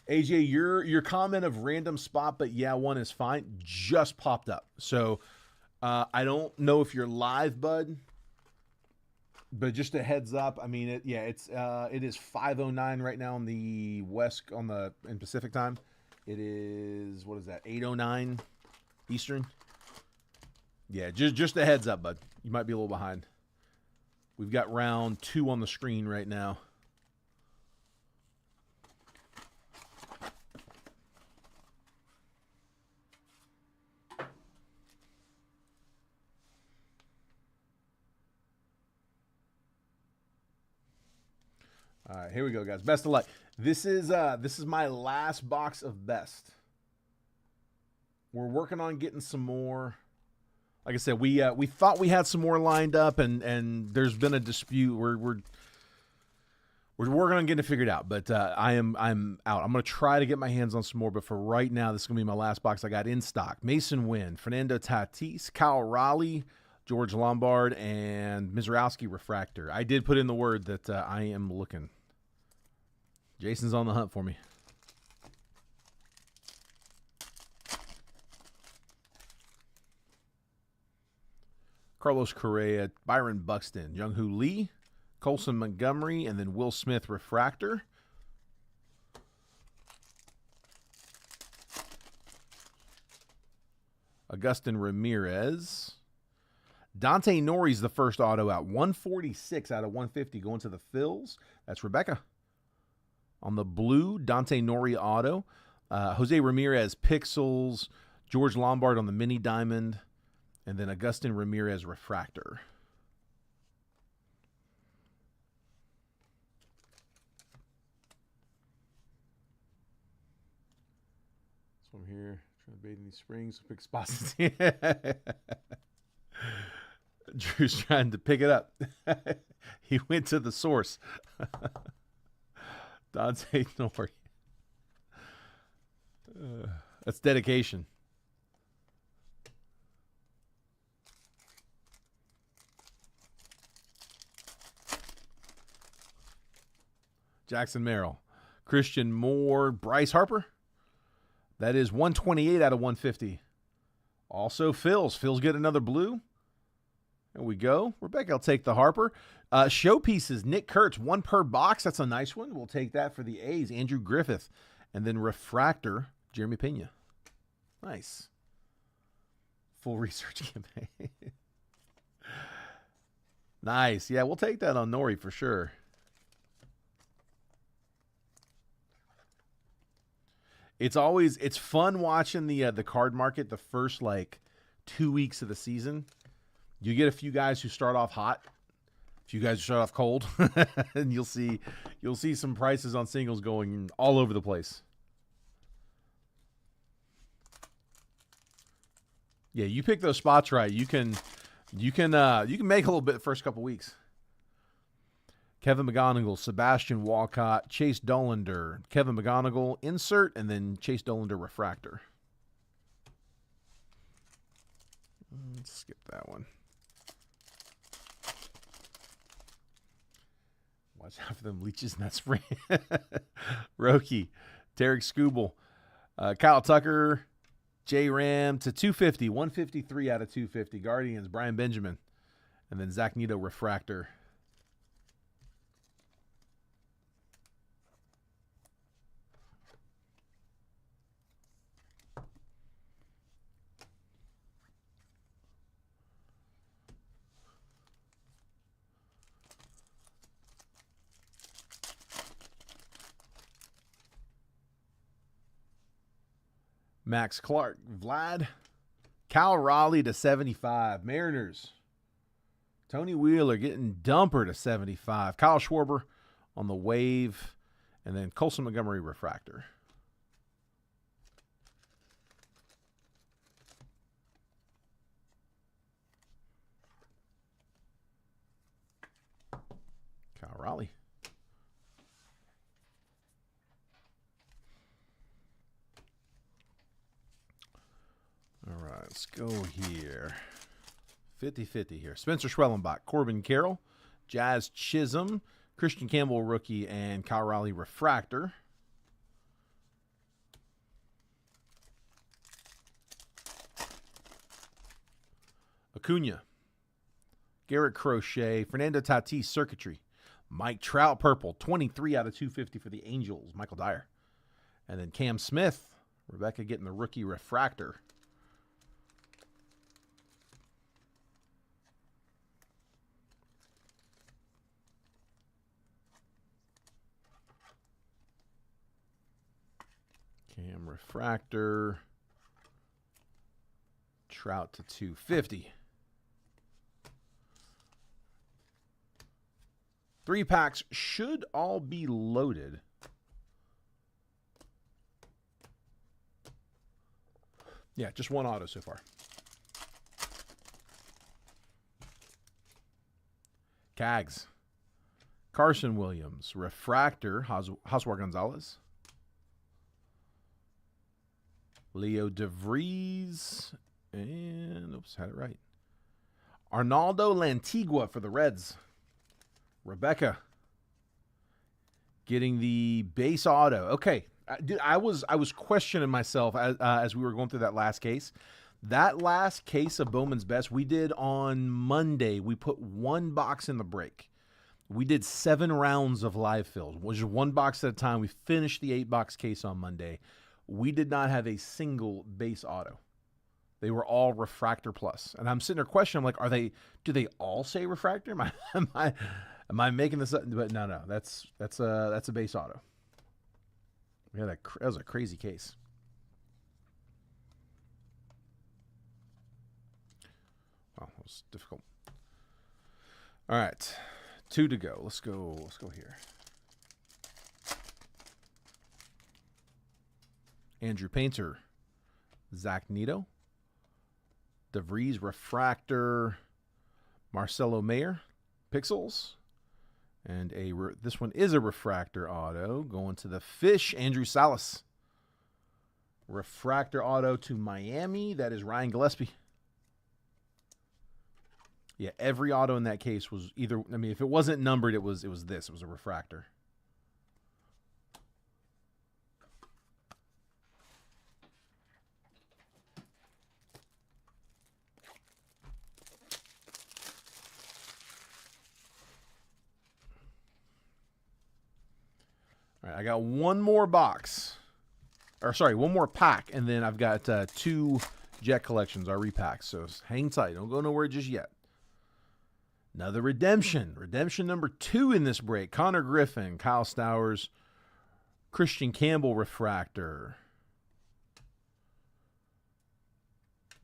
AJ, your comment of random spot, but yeah, one is fine, just popped up. So I don't know if you're live, bud, but just a heads up. I mean, it is 5:09 right now on the west in Pacific time. It is, what is that, 8:09 Eastern. Yeah, just a heads up, bud. You might be a little behind. We've got round 2 on the screen right now. All right, here we go, guys. Best of luck. This is my last box of best. We're working on getting some more. Like I said, we thought we had some more lined up, and there's been a dispute. We're working on getting it figured out, but I'm out. I'm gonna try to get my hands on some more, but for right now, this is gonna be my last box I got in stock. Mason Wynn, Fernando Tatis, Kyle Raleigh, George Lombard, and Mizrowski Refractor. I did put in the word that I am looking. Jason's on the hunt for me. Carlos Correa, Byron Buxton, Young-Hoo Lee, Colson Montgomery, and then Will Smith Refractor. Augustin Ramirez. Dante Nori's the first auto out. 146 out of 150 going to the Phils. That's Rebecca. On the blue, Dante Nori auto. Jose Ramirez Pixels. George Lombard on the mini diamond. And then Augustin Ramirez Refractor. So I'm here trying to bathe in these springs. Pick spots. Drew's trying to pick it up. He went to the source. Dante Nori. That's dedication. Jackson Merrill. Christian Moore. Bryce Harper. That is 128 out of 150. Also Phil's. Phil's get another blue. There we go. Rebecca will take the Harper. Showpieces, Nick Kurtz, 1 per box. That's a nice one. We'll take that for the A's. Andrew Griffith. And then Refractor, Jeremy Pena. Nice. Full research campaign. Nice. Yeah, we'll take that on Nori for sure. It's fun watching the card market the first like 2 weeks of the season. You get a few guys who start off hot, a few guys who start off cold, and you'll see some prices on singles going all over the place. Yeah, you pick those spots right. You can make a little bit the first couple weeks. Kevin McGonigal, Sebastian Walcott, Chase Dollander, Kevin McGonigal, insert, and then Chase Dollander refractor. Let's skip that one. Watch out for them leeches in that spring. Roki, Tarek Skubal, Kyle Tucker, J Ram to 250, 153 out of 250. Guardians, Brian Benjamin, and then Zach Neto refractor. Max Clark, Vlad, Cal Raleigh to 75. Mariners, Tony Wheeler getting Dumper to 75. Kyle Schwarber on the wave, and then Colson Montgomery refractor. Kyle Raleigh. All right, let's go here. 50-50 here. Spencer Schwellenbach, Corbin Carroll, Jazz Chisholm, Christian Campbell rookie, and Kyle Raleigh refractor. Acuna, Garrett Crochet, Fernando Tatis circuitry, Mike Trout purple, 23 out of 250 for the Angels, Michael Dyer. And then Cam Smith, Rebecca getting the rookie refractor. Cam refractor. Trout to 250. 3 packs should all be loaded. Yeah, just one auto so far. Cags. Carson Williams. Refractor. Joswar Gonzalez. Leo DeVries. And, oops, had it right. Arnaldo Lantigua for the Reds. Rebecca getting the base auto. Okay, dude, I was questioning myself as we were going through that last case. That last case of Bowman's Best we did on Monday. We put 1 box in the break. We did 7 rounds of live fills, which is 1 box at a time. We finished the 8-box case on Monday. We did not have a single base auto. They were all refractor plus. And I'm sitting there questioning, I'm like, do they all say refractor? Am I making this up? But no, that's a base auto. Yeah, that was a crazy case. Wow, that was difficult. All right, 2 to go. Let's go here. Andrew Painter, Zach Neto, DeVries refractor, Marcelo Mayer, Pixels. And this one is a refractor auto. Going to the Fish, Andrew Salas. Refractor auto to Miami. That is Ryan Gillespie. Yeah, every auto in that case was either, I mean, if it wasn't numbered, it was this. It was a refractor. All right, I got one more box. Or sorry, one more pack, and then I've got 2 Jet collections, our repacks. So hang tight. Don't go nowhere just yet. Another redemption. Redemption number 2 in this break. Connor Griffin, Kyle Stowers, Christian Campbell refractor.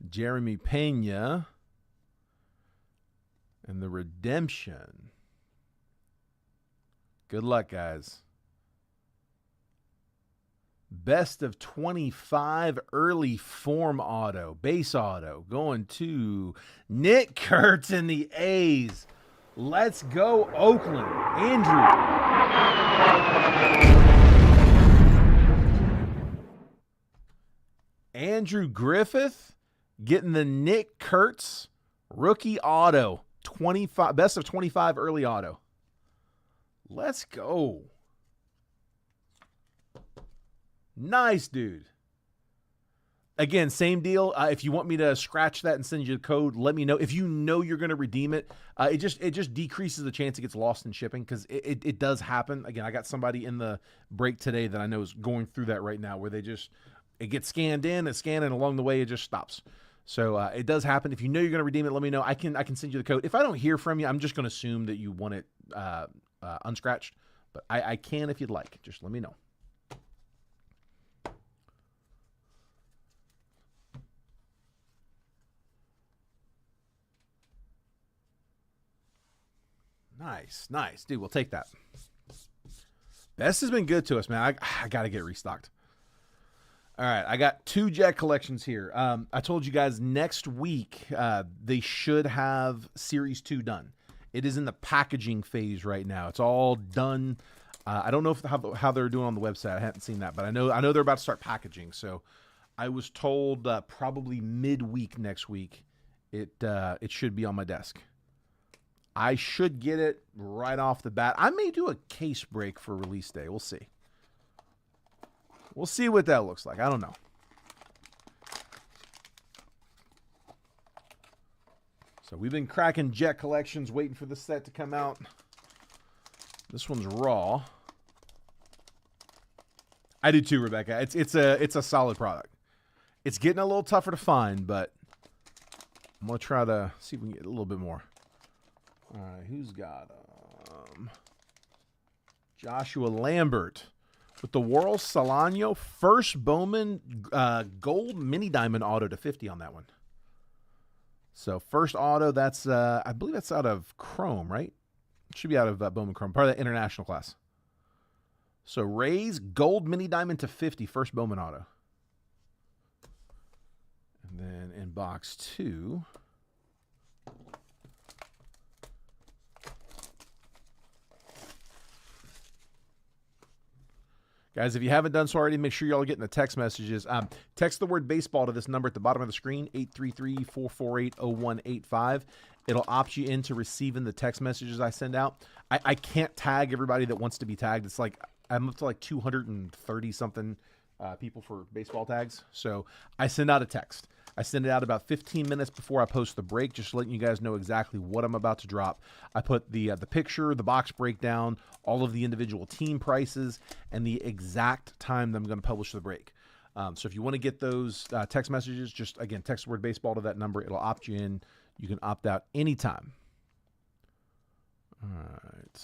Jeremy Pena. And the redemption. Good luck, guys. Best of 25 early form auto, base auto, going to Nick Kurtz and the A's. Let's go, Oakland. Andrew. Andrew Griffith getting the Nick Kurtz rookie auto. 25, best of 25 early auto. Let's go. Nice, dude. Again, same deal. If you want me to scratch that and send you the code, let me know. If you know you're going to redeem it, it just decreases the chance it gets lost in shipping, because it does happen. Again, I got somebody in the break today that I know is going through that right now, where it gets scanned in, it's scanned, and along the way it just stops. So it does happen. If you know you're going to redeem it, let me know. I can send you the code. If I don't hear from you, I'm just going to assume that you want it unscratched. But I can if you'd like. Just let me know. Nice. Dude, we'll take that. Best has been good to us, man. I got to get restocked. All right, I got 2 Jet collections here. I told you guys next week they should have Series 2 done. It is in the packaging phase right now. It's all done. I don't know how they're doing on the website. I haven't seen that, but I know they're about to start packaging. So I was told probably midweek next week it should be on my desk. I should get it right off the bat. I may do a case break for release day. We'll see. We'll see what that looks like. I don't know. So we've been cracking Jet collections, waiting for the set to come out. This one's raw. I do too, Rebecca. It's a solid product. It's getting a little tougher to find, but I'm gonna try to see if we can get a little bit more. All right, who's got Joshua Lambert with the World Solano first Bowman gold mini diamond auto to 50 on that one. So first auto, that's I believe that's out of Chrome, right? It should be out of Bowman Chrome, part of that international class. So Rays gold mini diamond to 50, first Bowman auto. And then in box 2. Guys, if you haven't done so already, make sure y'all are getting the text messages. Text the word baseball to this number at the bottom of the screen, 833-448-0185. It'll opt you into receiving the text messages I send out. I can't tag everybody that wants to be tagged. It's like I'm up to like 230-something people for baseball tags. So I send out a text. I send it out about 15 minutes before I post the break, just letting you guys know exactly what I'm about to drop. I put the picture, the box breakdown, all of the individual team prices, and the exact time that I'm going to publish the break. So if you want to get those text messages, just, again, text the word baseball to that number. It'll opt you in. You can opt out anytime. All right.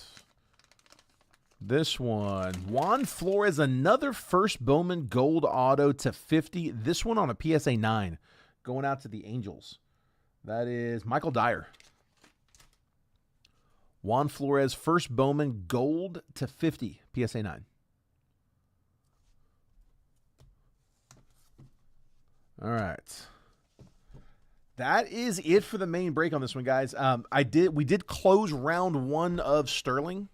This one, Juan Flores, another first Bowman gold auto to 50. This one on a PSA 9. Going out to the Angels. That is Michael Dyer. Juan Flores, first Bowman gold to 50, PSA 9. All right. That is it for the main break on this one, guys. We did close round 1 of Sterling.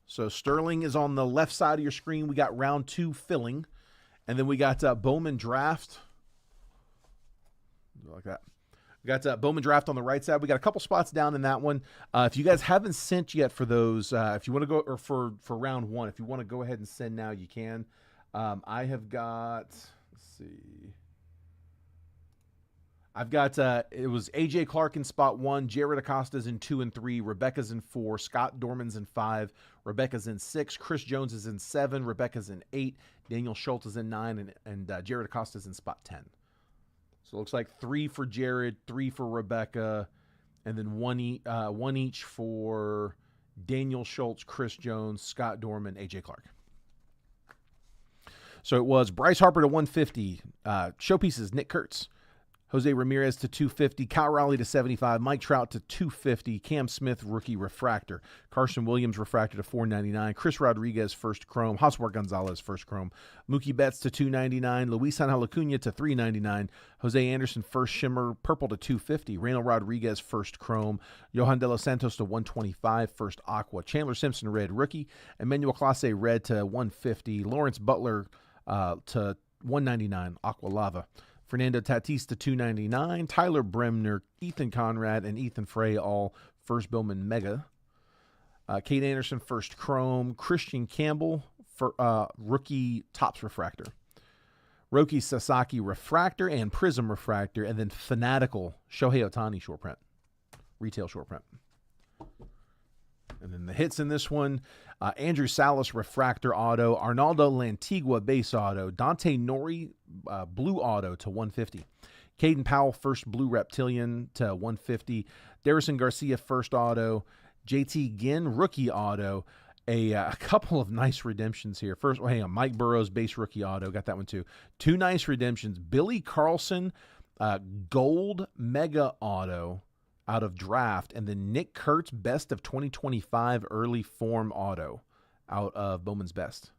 So Sterling is on the left side of your screen. We got round 2 filling. And then we got Bowman draft. Like that. We got Bowman draft on the right side. We got a couple spots down in that one. If you guys haven't sent yet for those, if you want to go, or for round 1, if you want to go ahead and send now, you can. I have got, let's see. I've got, it was A.J. Clark in spot 1, Jared Acosta's in 2 and 3, Rebecca's in 4, Scott Dorman's in 5, Rebecca's in 6, Chris Jones is in 7, Rebecca's in 8, Daniel Schultz is in 9, and Jared Acosta's in spot 10. So it looks like 3 for Jared, 3 for Rebecca, and then one each for Daniel Schultz, Chris Jones, Scott Dorman, A.J. Clark. So it was Bryce Harper to 150, showpieces Nick Kurtz, Jose Ramirez to 250, Kyle Raleigh to 75, Mike Trout to 250, Cam Smith rookie refractor, Carson Williams refractor to 499, Chris Rodriguez first chrome, Hosmer Gonzalez first chrome, Mookie Betts to 299, Luis Angel Acuna to 399, Jose Anderson first shimmer purple to 250, Reynold Rodriguez first chrome, Johan De Los Santos to 125 first aqua, Chandler Simpson red rookie, Emmanuel Clase red to 150, Lawrence Butler to 199 aqua lava. Fernando Tatis to 299, Tyler Bremner, Ethan Conrad, and Ethan Frey all first Bowman Mega. Kate Anderson first Chrome, Christian Campbell for rookie Topps Refractor. Roki Sasaki Refractor and Prism Refractor, and then Fanatical Shohei Ohtani short print, retail short print. And then the hits in this one, Andrew Salas Refractor Auto, Arnaldo Lantigua Base Auto, Dante Nori Blue Auto to 150, Caden Powell First Blue Reptilian to 150, Darrison Garcia First Auto, JT Ginn Rookie Auto, a couple of nice redemptions here. First, hang on, Mike Burrows Base Rookie Auto, got that one too. Two nice redemptions, Billy Carlson Gold Mega Auto out of draft, and then Nick Kurtz Best of 2025 Early Form Auto out of Bowman's Best.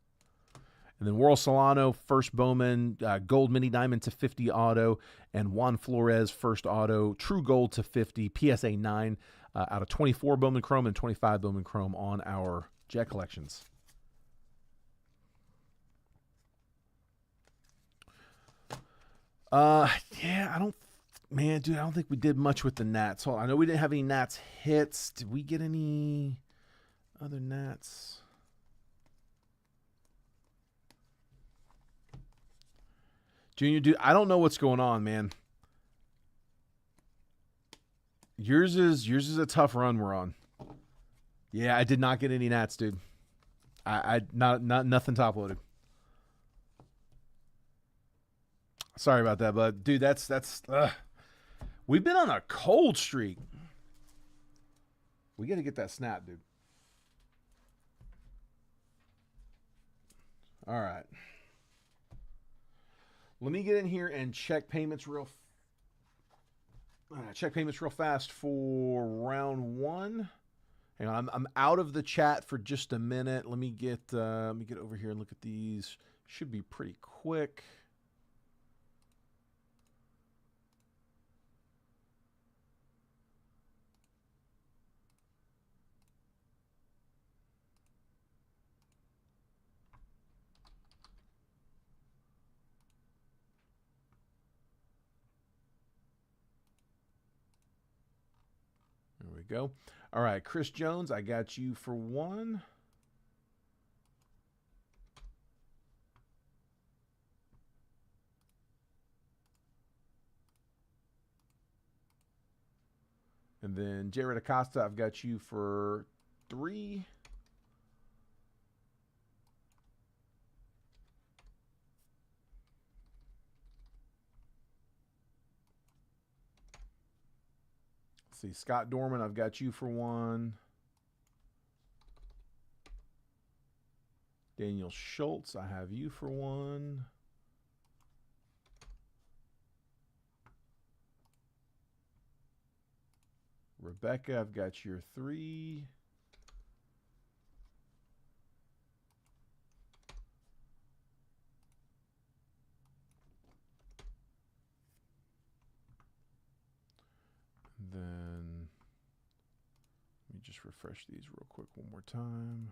And then Worrell Solano, first Bowman, Gold Mini Diamond to 50 Auto, and Juan Flores, first Auto, True Gold to 50, PSA 9 out of 24 Bowman Chrome and 25 Bowman Chrome on our Jet collections. Yeah, I don't think we did much with the Nats. Hold on. I know we didn't have any Nats hits. Did we get any other Nats? Junior, dude, I don't know what's going on, man. Yours is a tough run we're on. Yeah, I did not get any Nats, dude. I not nothing top loaded. Sorry about that, but dude, that's we've been on a cold streak. We got to get that snap, dude. All right. Let me get in here and check payments real fast for round one. Hang on, I'm out of the chat for just a minute. Let me get over here and look at these. Should be pretty quick. There we go. All right, Chris Jones, I got you for one. And then Jared Acosta, I've got you for 3. See, Scott Dorman, I've got you for 1. Daniel Schultz, I have you for 1. Rebecca, I've got your 3. Then let me just refresh these real quick one more time.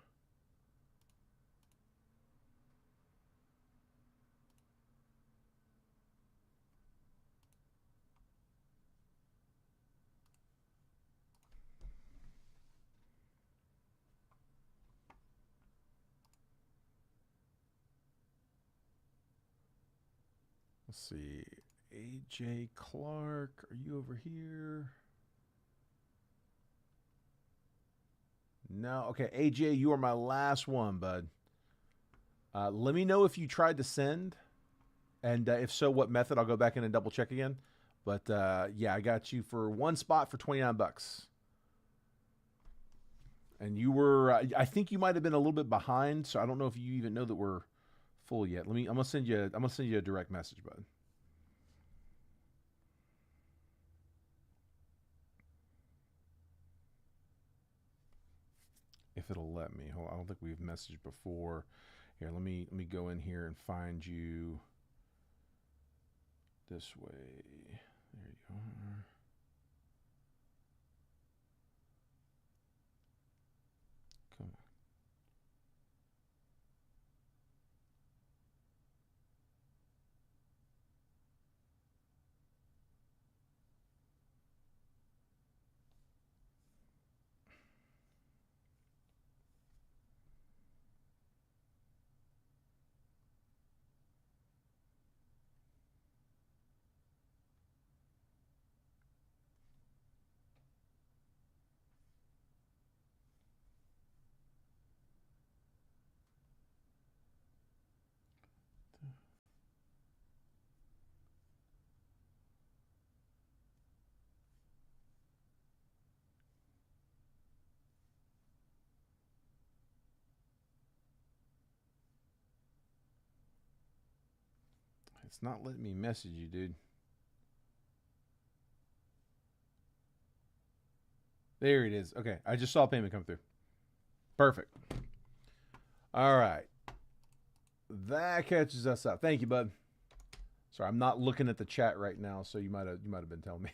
Let's see. AJ Clark, are you over here? No. Okay, AJ, you are my last one, bud. Let me know if you tried to send, and if so, what method. I'll go back in and double check again. But yeah, I got you for 1 spot for $29. And you were, I think you might have been a little bit behind, so I don't know if you even know that we're full yet. I'm gonna send you a direct message, bud. if it'll let me. Hold on, I don't think we've messaged before. Here, let me go in here and find you this way. There you are. Come on. It's not letting me message you, dude. There it is. Okay, I just saw a payment come through. Perfect. All right. That catches us up. Thank you, bud. Sorry, I'm not looking at the chat right now, so you might have been telling me.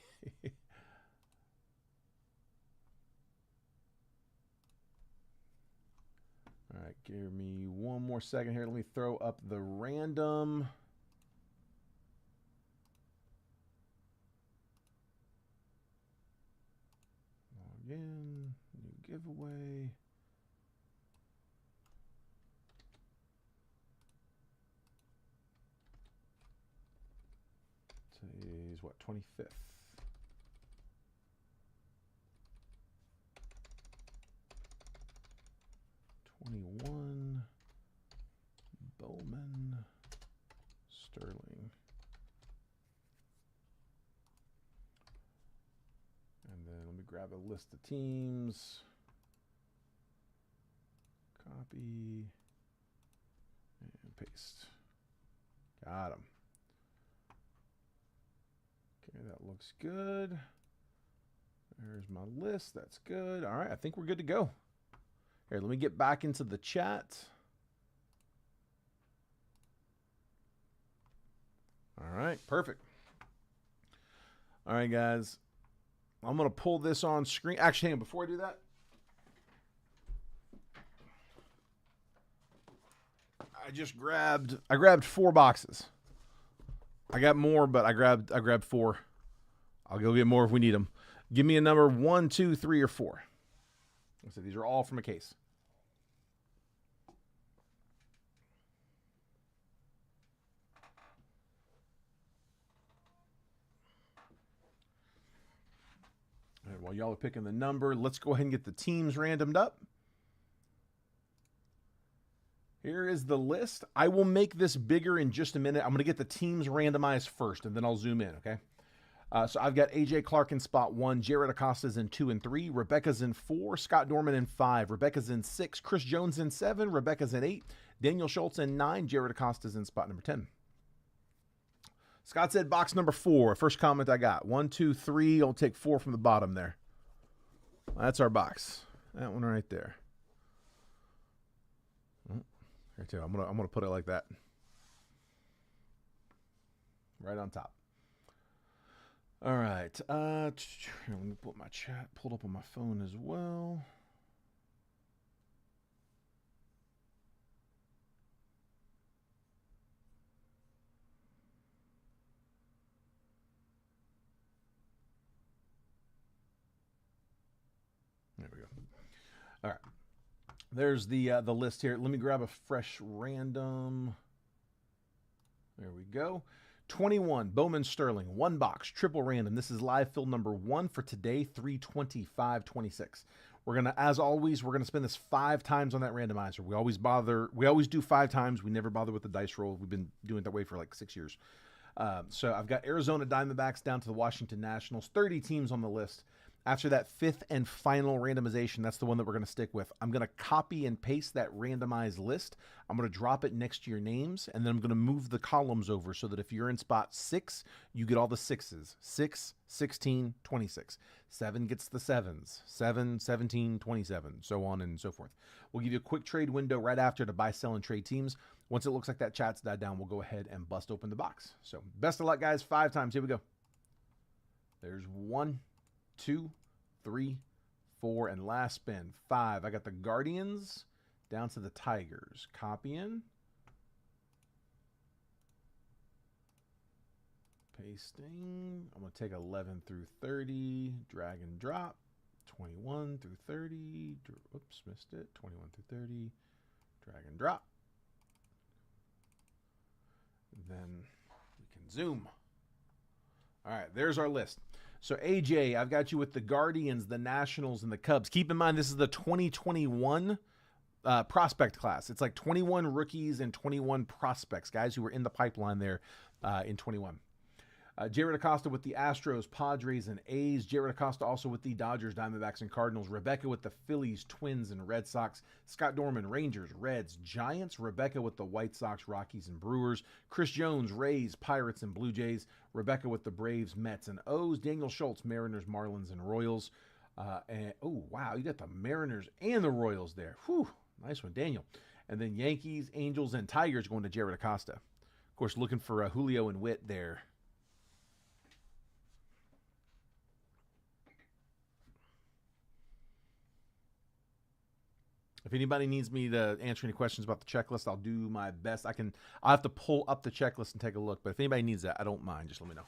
All right, give me one more second here. Let me throw up the random. Log in, new giveaway. Today's what, 25th? '21 Bowman Sterling. And then let me grab a list of teams. Copy and paste. Got them. Okay, that looks good. There's my list. That's good. All right, I think we're good to go. Here, let me get back into the chat. All right, perfect. All right, guys. I'm going to pull this on screen. Actually, hang on, before I do that, I grabbed 4 boxes. I got more, but I grabbed 4. I'll go get more if we need them. Give me a number 1, 2, 3, or 4. So these are all from a case. All right, while y'all are picking the number, let's go ahead and get the teams randomed up. Here is the list. I will make this bigger in just a minute. I'm going to get the teams randomized first, and then I'll zoom in, okay? So I've got AJ Clark in spot 1, Jared Acosta's in 2 and 3, Rebecca's in 4, Scott Dorman in 5, Rebecca's in 6, Chris Jones in 7, Rebecca's in 8, Daniel Schultz in 9, Jared Acosta's in spot number 10. Scott said box number 4. First comment I got. 1, 2, 3. I'll take 4 from the bottom there. That's our box. That one right there. Here too. I'm gonna put it like that. Right on top. All right. Let me put my chat pulled up on my phone as well. There we go. All right. There's the list here. Let me grab a fresh random. There we go. 21, Bowman Sterling, 1 box, triple random. This is live fill number 1 for today, 3/25/26. We're going to, as always, we're going to spend this 5 times on that randomizer. We always do 5 times. We never bother with the dice roll. We've been doing it that way for like 6 years. So I've got Arizona Diamondbacks down to the Washington Nationals, 30 teams on the list. After that 5th and final randomization, that's the one that we're going to stick with. I'm going to copy and paste that randomized list. I'm going to drop it next to your names, and then I'm going to move the columns over so that if you're in spot 6, you get all the 6s. 6, 16, 26. 7 gets the 7s. 7, 17, 27, so on and so forth. We'll give you a quick trade window right after to buy, sell, and trade teams. Once it looks like that chat's died down, we'll go ahead and bust open the box. So best of luck, guys. 5 times. Here we go. There's 1, 2, 3, 4, and last spin 5. I got the Guardians down to the Tigers. Copying. Pasting. I'm going to take 11 through 30. Drag and drop. 21 through 30. Oops, missed it. 21 through 30. Drag and drop. Then we can zoom. All right, there's our list. So, AJ, I've got you with the Guardians, the Nationals, and the Cubs. Keep in mind, this is the 2021 prospect class. It's like 21 rookies and 21 prospects, guys who were in the pipeline there in 21. Jared Acosta with the Astros, Padres, and A's. Jared Acosta also with the Dodgers, Diamondbacks, and Cardinals. Rebecca with the Phillies, Twins, and Red Sox. Scott Dorman, Rangers, Reds, Giants. Rebecca with the White Sox, Rockies, and Brewers. Chris Jones, Rays, Pirates, and Blue Jays. Rebecca with the Braves, Mets, and O's. Daniel Schultz, Mariners, Marlins, and Royals. And oh, wow, you got the Mariners and the Royals there. Whew, nice one, Daniel. And then Yankees, Angels, and Tigers going to Jared Acosta. Of course, looking for Julio and Witt there. If anybody needs me to answer any questions about the checklist, I'll do my best. I'll have to pull up the checklist and take a look. But if anybody needs that, I don't mind. Just let me know.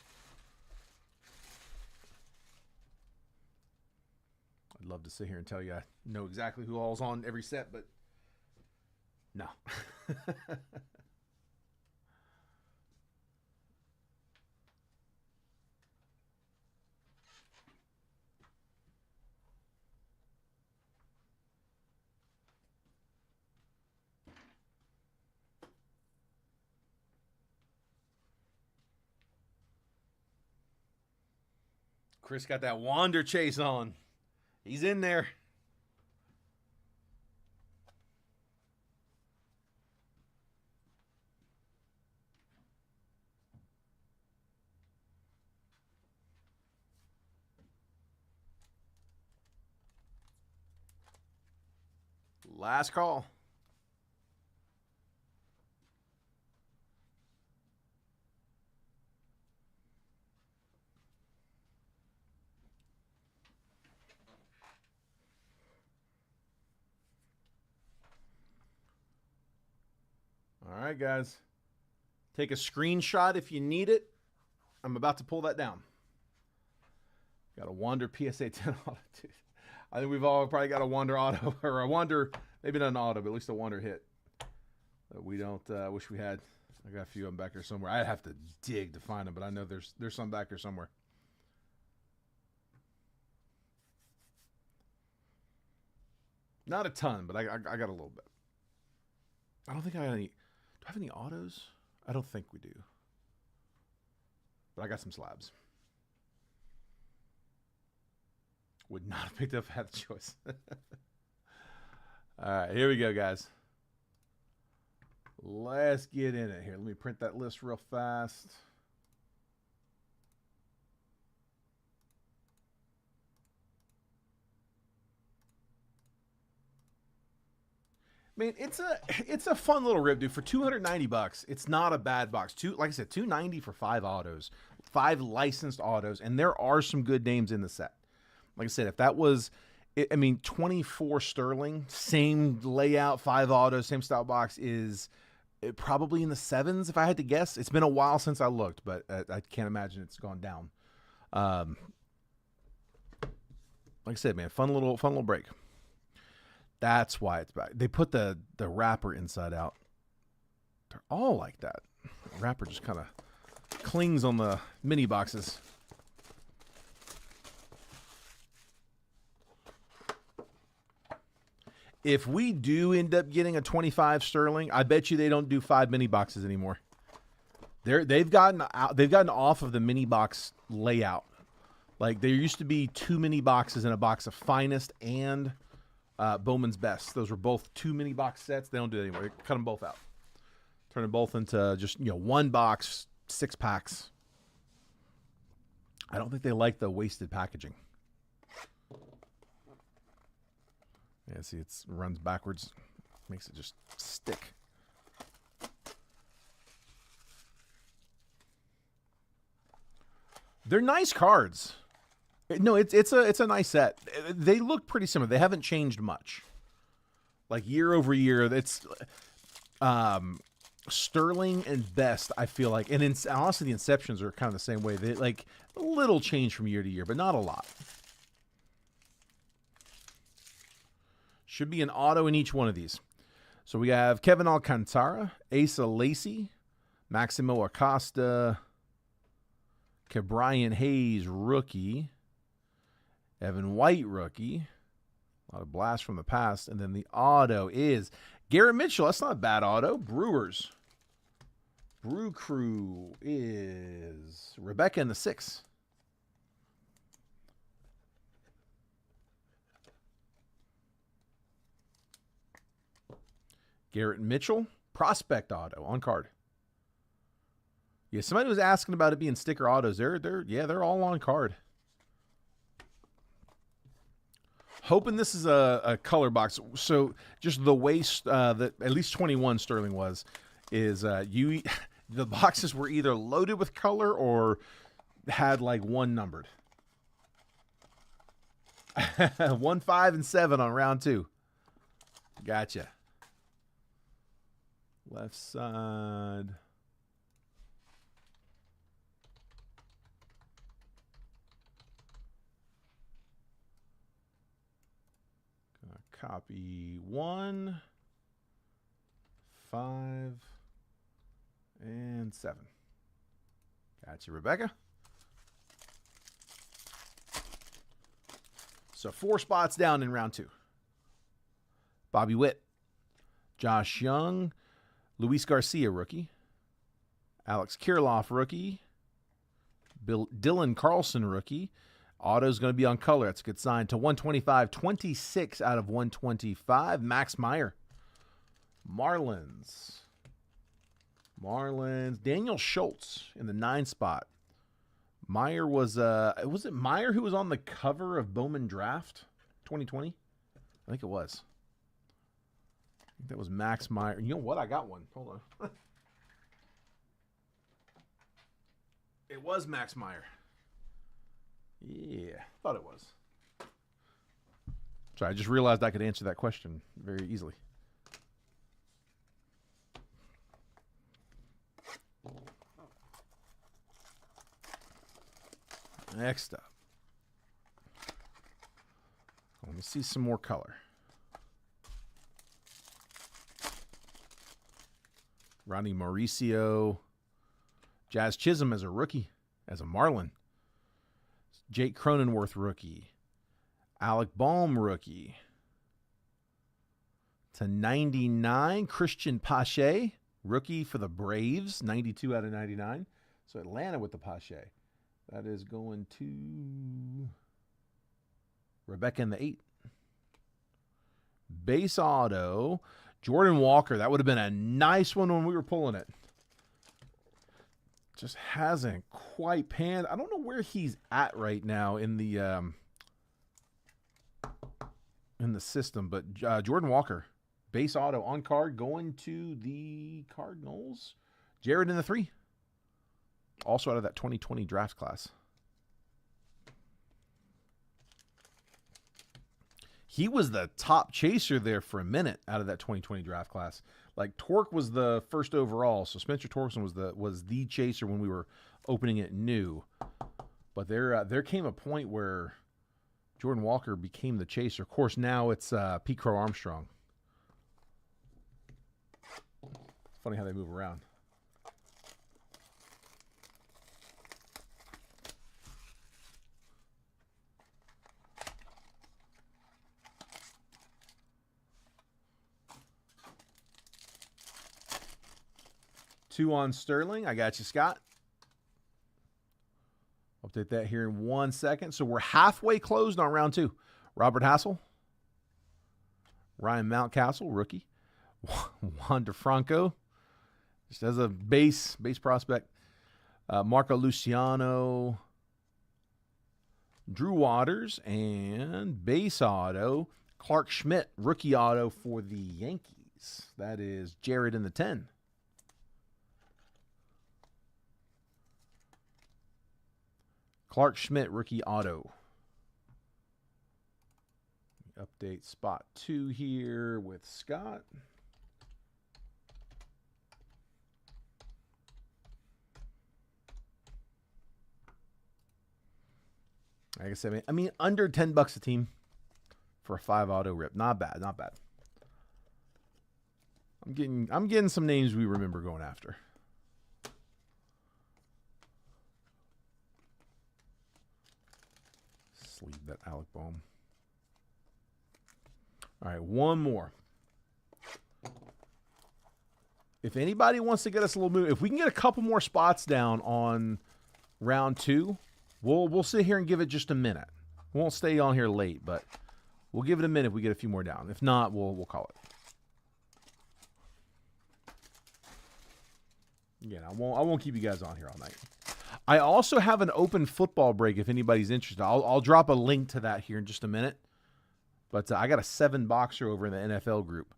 I'd love to sit here and tell you I know exactly who all's on every set, but no. Chris got that Wander chase on. He's in there. Last call. All right, guys. Take a screenshot if you need it. I'm about to pull that down. Got a Wander PSA 10 auto. Dude. I think we've all probably got a Wander auto, or a Wander, maybe not an auto, but at least a Wander hit. That we don't wish we had. I got a few of them back here somewhere. I'd have to dig to find them, but I know there's some back here somewhere. Not a ton, but I got a little bit. I don't think I got any. Do I have any autos? I don't think we do. But I got some slabs. Would not have picked up if I had the choice. All right, here we go, guys. Let's get in it here. Let me print that list real fast. Man, it's a fun little rip, dude. For $290, it's not a bad box. Like I said, $290 for 5 autos, 5 licensed autos, and there are some good names in the set. Like I said, if that was, 24 Sterling, same layout, 5 autos, same style box is probably in the 7s if I had to guess. It's been a while since I looked, but I can't imagine it's gone down. Like I said, man, fun little break. That's why it's back. They put the wrapper inside out. They're all like that. The wrapper just kind of clings on the mini boxes. If we do end up getting a 25 Sterling, I bet you they don't do 5 mini boxes anymore. They've gotten off of the mini box layout. Like, there used to be too many boxes in a box of Finest and Bowman's Best. Those were both 2 mini box sets. They don't do it anymore. They cut them both out. Turn them both into just, one box, 6 packs. I don't think they like the wasted packaging. Yeah, see, it runs backwards. Makes it just stick. They're nice cards. No, it's a nice set. They look pretty similar. They haven't changed much. Like year over year, it's Sterling and Best. I feel like, and honestly, the Inceptions are kind of the same way. They like a little change from year to year, but not a lot. Should be an auto in each one of these. So we have Kevin Alcantara, Asa Lacy, Maximo Acosta, Ke'Bryan Hayes, rookie. Evan White, rookie. A lot of blasts from the past. And then the auto is Garrett Mitchell. That's not a bad auto. Brewers. Brew Crew is Rebecca in the 6. Garrett Mitchell, prospect auto on card. Yeah, somebody was asking about it being sticker autos. They're all on card. Hoping this is a color box. So just the way that at least 21 Sterling is the boxes were either loaded with color or had like one numbered. 1, 5, and 7 on round 2. Gotcha. Left side. Gonna copy 1, 5, and 7. Gotcha, Rebecca. So 4 spots down in round 2. Bobby Witt, Josh Young, Luis Garcia, rookie. Alex Kirilloff, rookie. Dylan Carlson, rookie. Auto's going to be on color. That's a good sign. To 125, 26 out of 125. Max Meyer. Marlins. Daniel Schultz in the 9 spot. Meyer was it Meyer who was on the cover of Bowman Draft 2020? I think it was. I think that was Max Meyer. You know what? I got one. Hold on. It was Max Meyer. Yeah, thought it was. Sorry, I just realized I could answer that question very easily. Next up. Let me see some more color. Ronnie Mauricio. Jazz Chisholm as a rookie, as a Marlin. Jake Cronenworth, rookie. Alec Baum, rookie. To 99, Christian Pache, rookie for the Braves, 92 out of 99. So Atlanta with the Pache. That is going to Rebecca in the 8. Base auto, Jordan Walker. That would have been a nice one when we were pulling it. Just hasn't quite panned. I don't know where he's at right now in the system, but Jordan Walker, base auto on card, going to the Cardinals. Jared in the 3. Also out of that 2020 draft class. He was the top chaser there for a minute out of that 2020 draft class. Like Torque was the first overall, so Spencer Torkelson was the chaser when we were opening it new. But there came a point where Jordan Walker became the chaser. Of course, now it's Pete Crow Armstrong. Funny how they move around. Two on Sterling. I got you, Scott. Up Update that here in 1 second. So we're halfway closed on round 2. Robert Hassel, Ryan Mountcastle, rookie. Juan DeFranco, just as a base prospect. Marco Luciano, Drew Waters, and base auto, Clark Schmidt, rookie auto for the Yankees. That is Jared in the 10. Clark Schmidt, rookie auto. Update spot 2 here with Scott. Like I said, I mean, under $10 a team for a 5 auto rip. Not bad, not bad. I'm getting some names we remember going after. Sleeve that Alec Bohm. All right, one more. If anybody wants to get us a little move, if we can get a couple more spots down on round 2, we'll sit here and give it just a minute. We won't stay on here late, but we'll give it a minute if we get a few more down. If not, we'll call it. Again, I won't keep you guys on here all night. I also have an open football break if anybody's interested. I'll drop a link to that here in just a minute. But I got a 7-boxer over in the NFL group.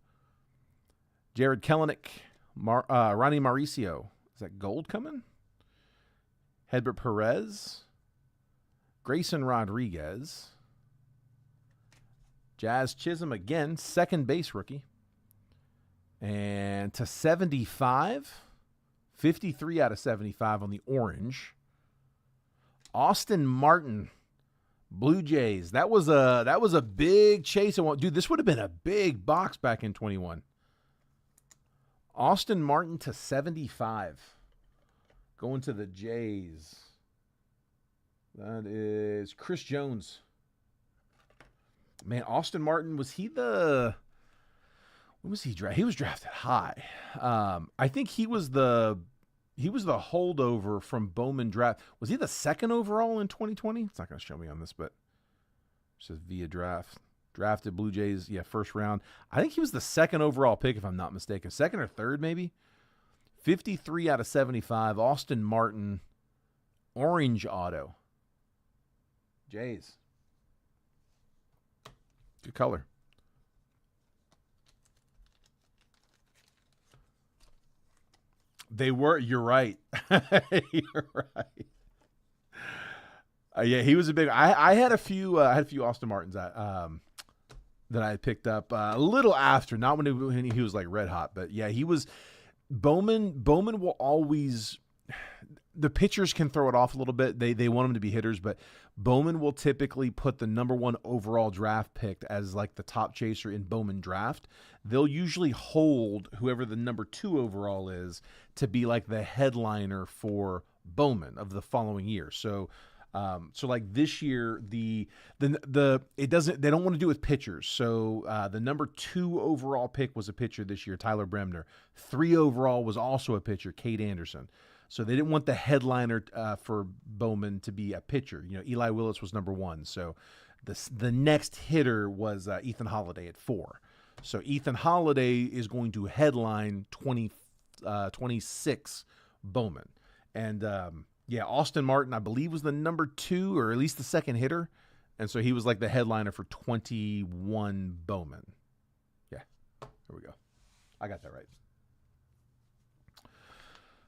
Jared Kelenic, Ronnie Mauricio. Is that gold coming? Hedbert Perez. Grayson Rodriguez. Jazz Chisholm again, second base rookie. And to 75, 53 out of 75 on the orange. Austin Martin, Blue Jays. That was a big chase. Dude, this would have been a big box back in 21. Austin Martin to 75. Going to the Jays. That is Chris Jones. Man, Austin Martin, when was he drafted? He was drafted high. I think he was the holdover from Bowman draft. Was he the 2nd overall in 2020? It's not going to show me on this, but it says via draft. Drafted Blue Jays, first round. I think he was the 2nd overall pick, if I'm not mistaken. 2nd or 3rd, maybe. 53 out of 75. Austin Martin, orange auto. Jays. Good color. They were. You're right. You're right. Yeah, he was a big. I had a few. I had a few Austin Martins that I had picked up a little after, not when he was like red hot, but yeah, he was. Bowman will always. The pitchers can throw it off a little bit. They want them to be hitters, but Bowman will typically put the number 1 overall draft pick as like the top chaser in Bowman draft. They'll usually hold whoever the number 2 overall is to be like the headliner for Bowman of the following year. So like this year, they don't want to do it with pitchers. So the number 2 overall pick was a pitcher this year, Tyler Bremner. 3 overall was also a pitcher, Cade Anderson. So they didn't want the headliner for Bowman to be a pitcher. You know, Eli Willis was number 1. So the next hitter was Ethan Holiday at 4. So Ethan Holiday is going to headline 26 Bowman. And Austin Martin, I believe, was the number 2 or at least the 2nd hitter. And so he was like the headliner for 21 Bowman. Yeah, there we go. I got that right.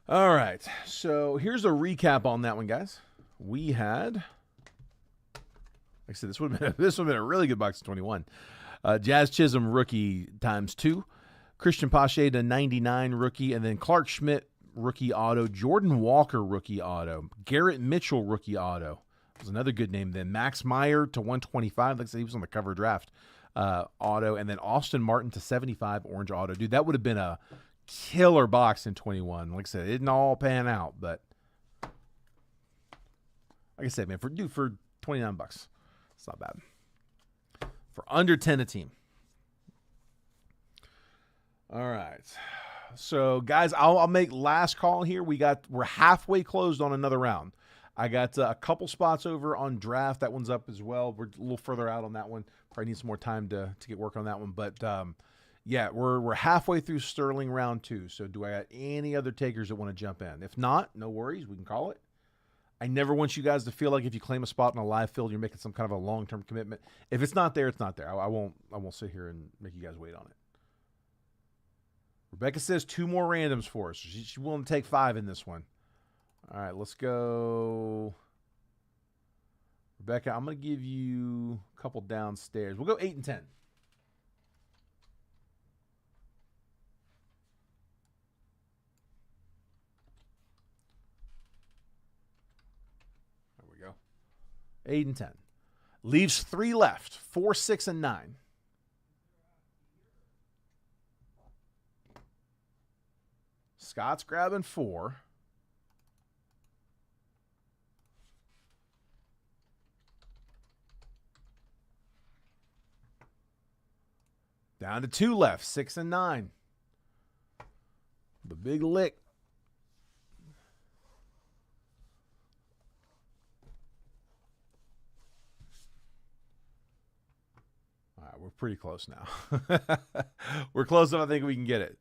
All right, so here's a recap on that one, guys. We had, like I said, this would have been a really good box of 21. Jazz Chisholm rookie ×2, Christian Pache to 99 rookie, and then Clark Schmidt rookie auto, Jordan Walker rookie auto, Garrett Mitchell rookie auto. Was another good name then. Max Meyer to 125. Like I said, he was on the cover draft auto, and then Austin Martin to 75 orange auto. Dude, that would have been a killer box in 21. Like I said, it didn't all pan out, but like I said, man, for $29, it's not bad. For under 10 a team. All right. So guys, I'll make last call here. We're halfway closed on another round. I got a couple spots over on draft. That one's up as well. We're a little further out on that one. Probably need some more time to get work on that one. But yeah, we're halfway through Sterling round 2. So do I got any other takers that want to jump in? If not, no worries. We can call it. I never want you guys to feel like if you claim a spot in a live field, you're making some kind of a long-term commitment. If it's not there, it's not there. I won't sit here and make you guys wait on it. Rebecca says 2 more randoms for us. She's willing to take 5 in this one. All right, let's go. Rebecca, I'm going to give you a couple downstairs. We'll go 8 and 10. There we go. 8 and 10. Leaves 3 left. 4, 6, and 9. Scott's grabbing 4. Down to 2 left, 6 and 9. The big lick. All right, we're pretty close now. We're close enough. I think we can get it.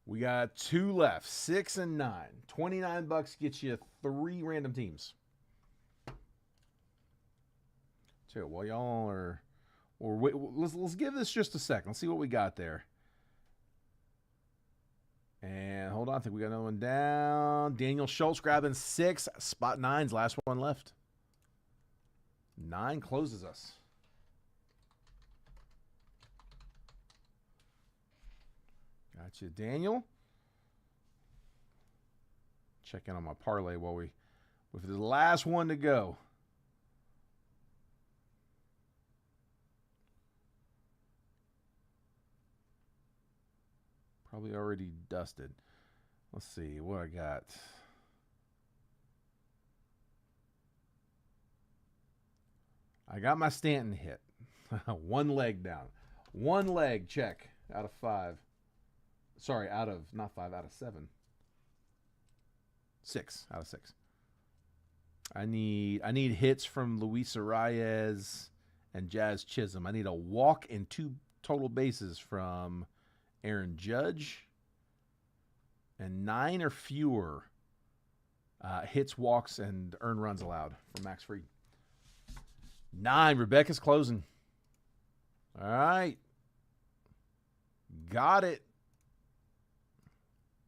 We got 2 left, 6 and 9. $29 gets you 3 random teams. So while y'all are, or wait, let's give this just a second. Let's see what we got there. And hold on, I think we got another one down. Daniel Schultz grabbing 6. Spot 9's last one left. 9 closes us. Gotcha, Daniel. Check in on my parlay while with the last one to go. Probably already dusted. Let's see what I got. I got my Stanton hit. 1 leg down. 1 leg check out of 5. Sorry, not 5, out of 7. 6 out of 6. I need hits from Luis Arias and Jazz Chisholm. I need a walk and 2 total bases from Aaron Judge, and 9 or fewer hits, walks, and earned runs allowed from Max Fried. 9. Rebecca's closing. All right. Got it.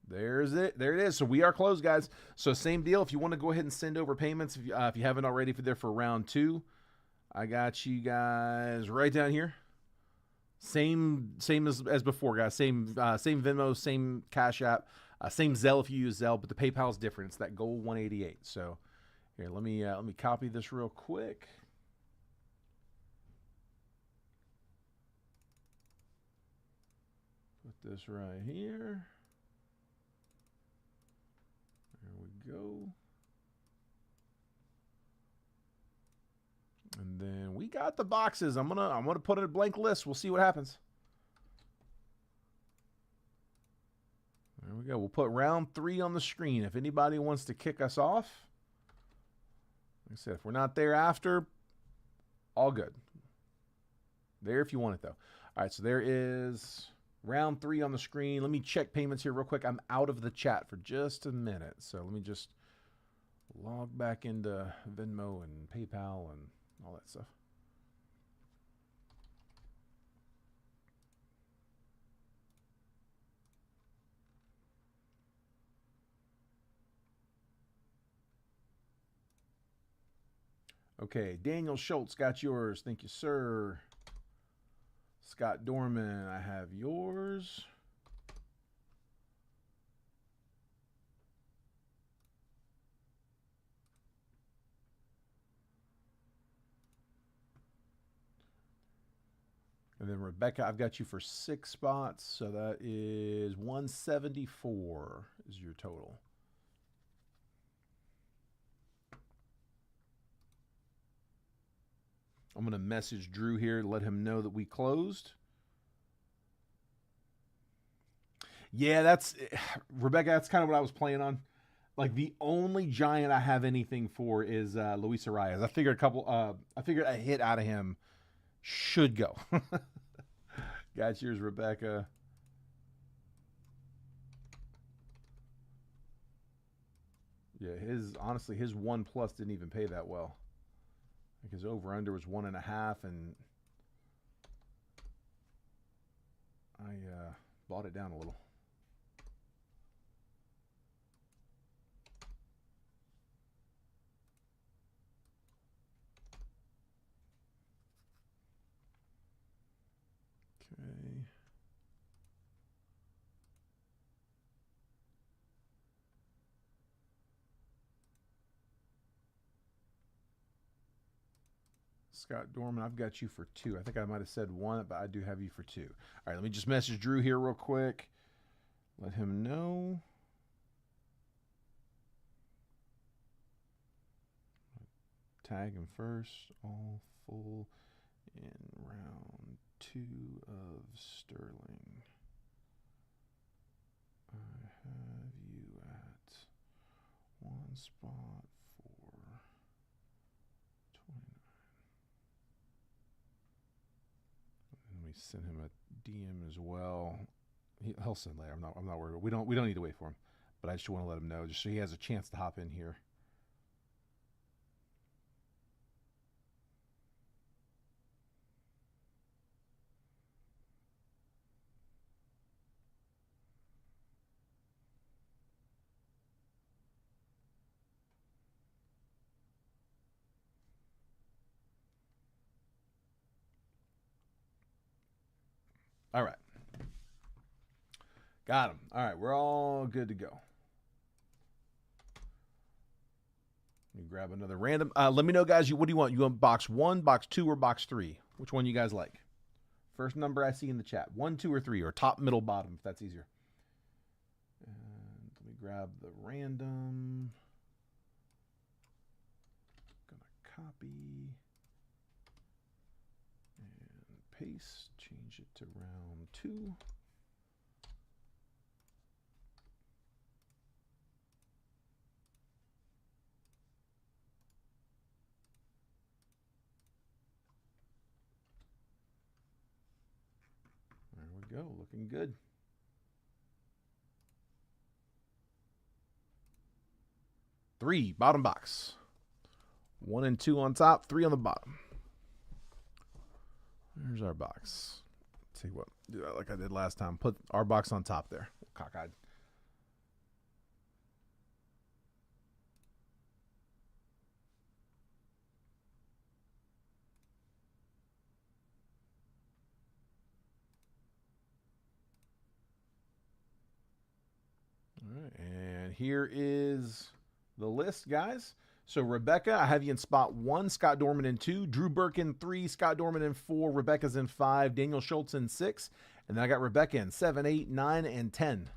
There's it. There it is. So we are closed, guys. So same deal. If you want to go ahead and send over payments, if you haven't already for round 2, I got you guys right down here. Same as before, guys. Same Venmo, same Cash App, same Zelle if you use Zelle, but the PayPal is different. It's that gold 188. So here, let me copy this real quick. Put this right here. There we go. And then we got the boxes. I'm gonna put in a blank list. We'll see what happens. There we go. We'll put round 3 on the screen. If anybody wants to kick us off, like I said, if we're not there after, all good. There if you want it though. All right, so there is round 3 on the screen. Let me check payments here real quick. I'm out of the chat for just a minute, so let me just log back into Venmo and PayPal and all that stuff. Okay, Daniel Schultz got yours. Thank you, sir. Scott Dorman, I have yours. And then Rebecca, I've got you for 6 spots. So that is 174 is your total. I'm going to message Drew here to let him know that we closed. Yeah, that's Rebecca. That's kind of what I was playing on. Like the only giant I have anything for is Luis Arias. I figured a couple. I figured a hit out of him should go. Guys, here's Rebecca. Yeah, his 1+ didn't even pay that well. Like his over under was 1.5, and I bought it down a little. Okay. Scott Dorman, I've got you for 2. I think I might have said 1, but I do have you for 2. All right, let me just message Drew here real quick. Let him know. Tag him first. All full in round 2 of Sterling. I have you at 1 spot for 29. Let me send him a DM as well. He'll send later. I'm not worried. We don't need to wait for him, but I just want to let him know just so he has a chance to hop in here. All right. Got him. All right, we're all good to go. Let me grab another random. Let me know, guys. What do you want? You want box 1, box 2, or box 3? Which one you guys like? First number I see in the chat. 1, 2, or 3, or top, middle, bottom, if that's easier. And let me grab the random. Gonna copy and paste. Change it to round 2. There we go. Looking good. Three, bottom box. 1 and 2 on top, 3 on the bottom. There's our box. Let's see what, do that like I did last time. Put our box on top there. Cockeyed. All right, and here is the list, guys. So Rebecca, I have you in spot 1, Scott Dorman in 2, Drew Burke in 3, Scott Dorman in 4, Rebecca's in 5, Daniel Schultz in 6, and then I got Rebecca in 7, 8, 9, and 10.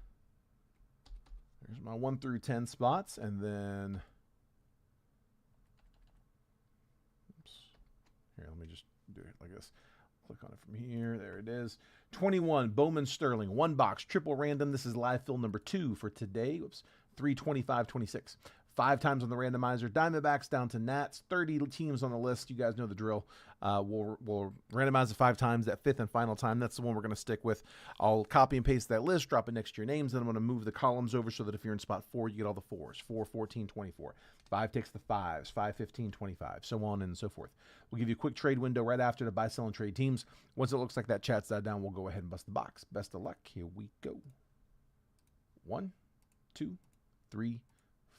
There's my 1 through 10 spots, and then, oops, here, let me just do it like this. Click on it from here. There it is. 21, Bowman Sterling, 1 box, triple random. This is live fill number 2 for today. Whoops, 325-26. 5 times on the randomizer. Diamondbacks down to Nats. 30 teams on the list. You guys know the drill. We'll randomize it 5 times. That 5th and final time, that's the one we're going to stick with. I'll copy and paste that list, drop it next to your names, then I'm going to move the columns over so that if you're in spot 4, you get all the 4s. 4, 14, 24. 5 takes the 5s. 5, 15, 25. So on and so forth. We'll give you a quick trade window right after to buy, sell, and trade teams. Once it looks like that chat's died down, we'll go ahead and bust the box. Best of luck. Here we go. 1, 2, 3,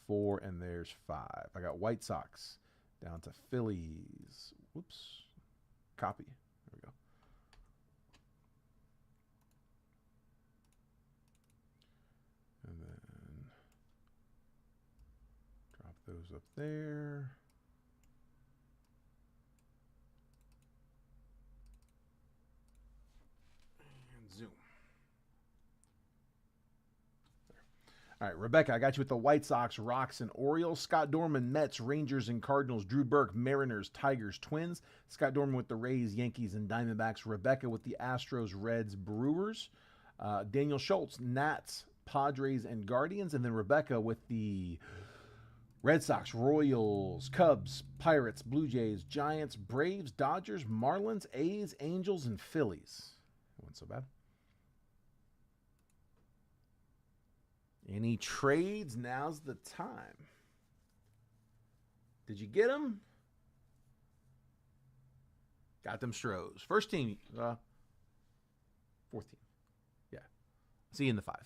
4, and there's 5. I got White Sox down to Phillies. Whoops. Copy. There we go. And then drop those up there. And zoom. All right, Rebecca, I got you with the White Sox, Rocks, and Orioles. Scott Dorman, Mets, Rangers, and Cardinals. Drew Burke, Mariners, Tigers, Twins. Scott Dorman with the Rays, Yankees, and Diamondbacks. Rebecca with the Astros, Reds, Brewers. Daniel Schultz, Nats, Padres, and Guardians. And then Rebecca with the Red Sox, Royals, Cubs, Pirates, Blue Jays, Giants, Braves, Dodgers, Marlins, A's, Angels, and Phillies. That wasn't so bad. Any trades? Now's the time. Did you get them? Got them Stros. First team, fourth team. Yeah. See you in the 5.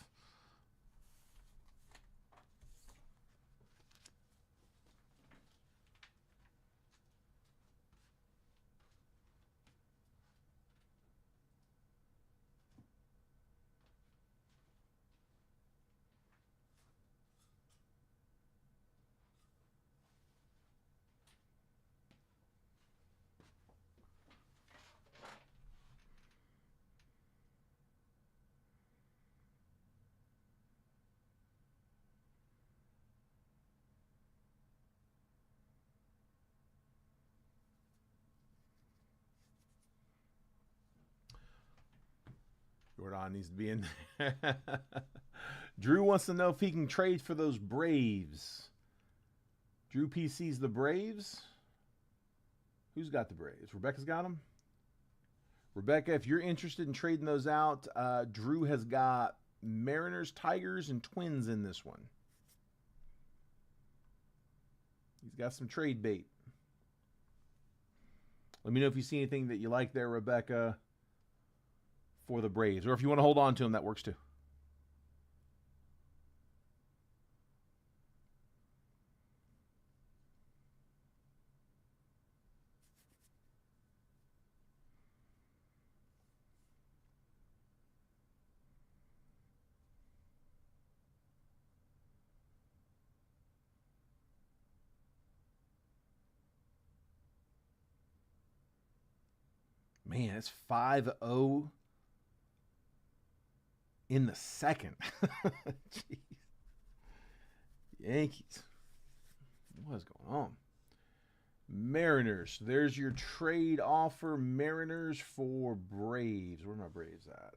Jordan needs to be in there. Drew wants to know if he can trade for those Braves. Drew PC's the Braves. Who's got the Braves? Rebecca's got them. Rebecca, if you're interested in trading those out, Drew has got Mariners, Tigers, and Twins in this one. He's got some trade bait. Let me know if you see anything that you like there, Rebecca, for the Braves. Or if you want to hold on to them, that works too. Man, it's 5-0 in the second. Jeez. Yankees. What is going on? Mariners. There's your trade offer. Mariners for Braves. Where are my Braves at?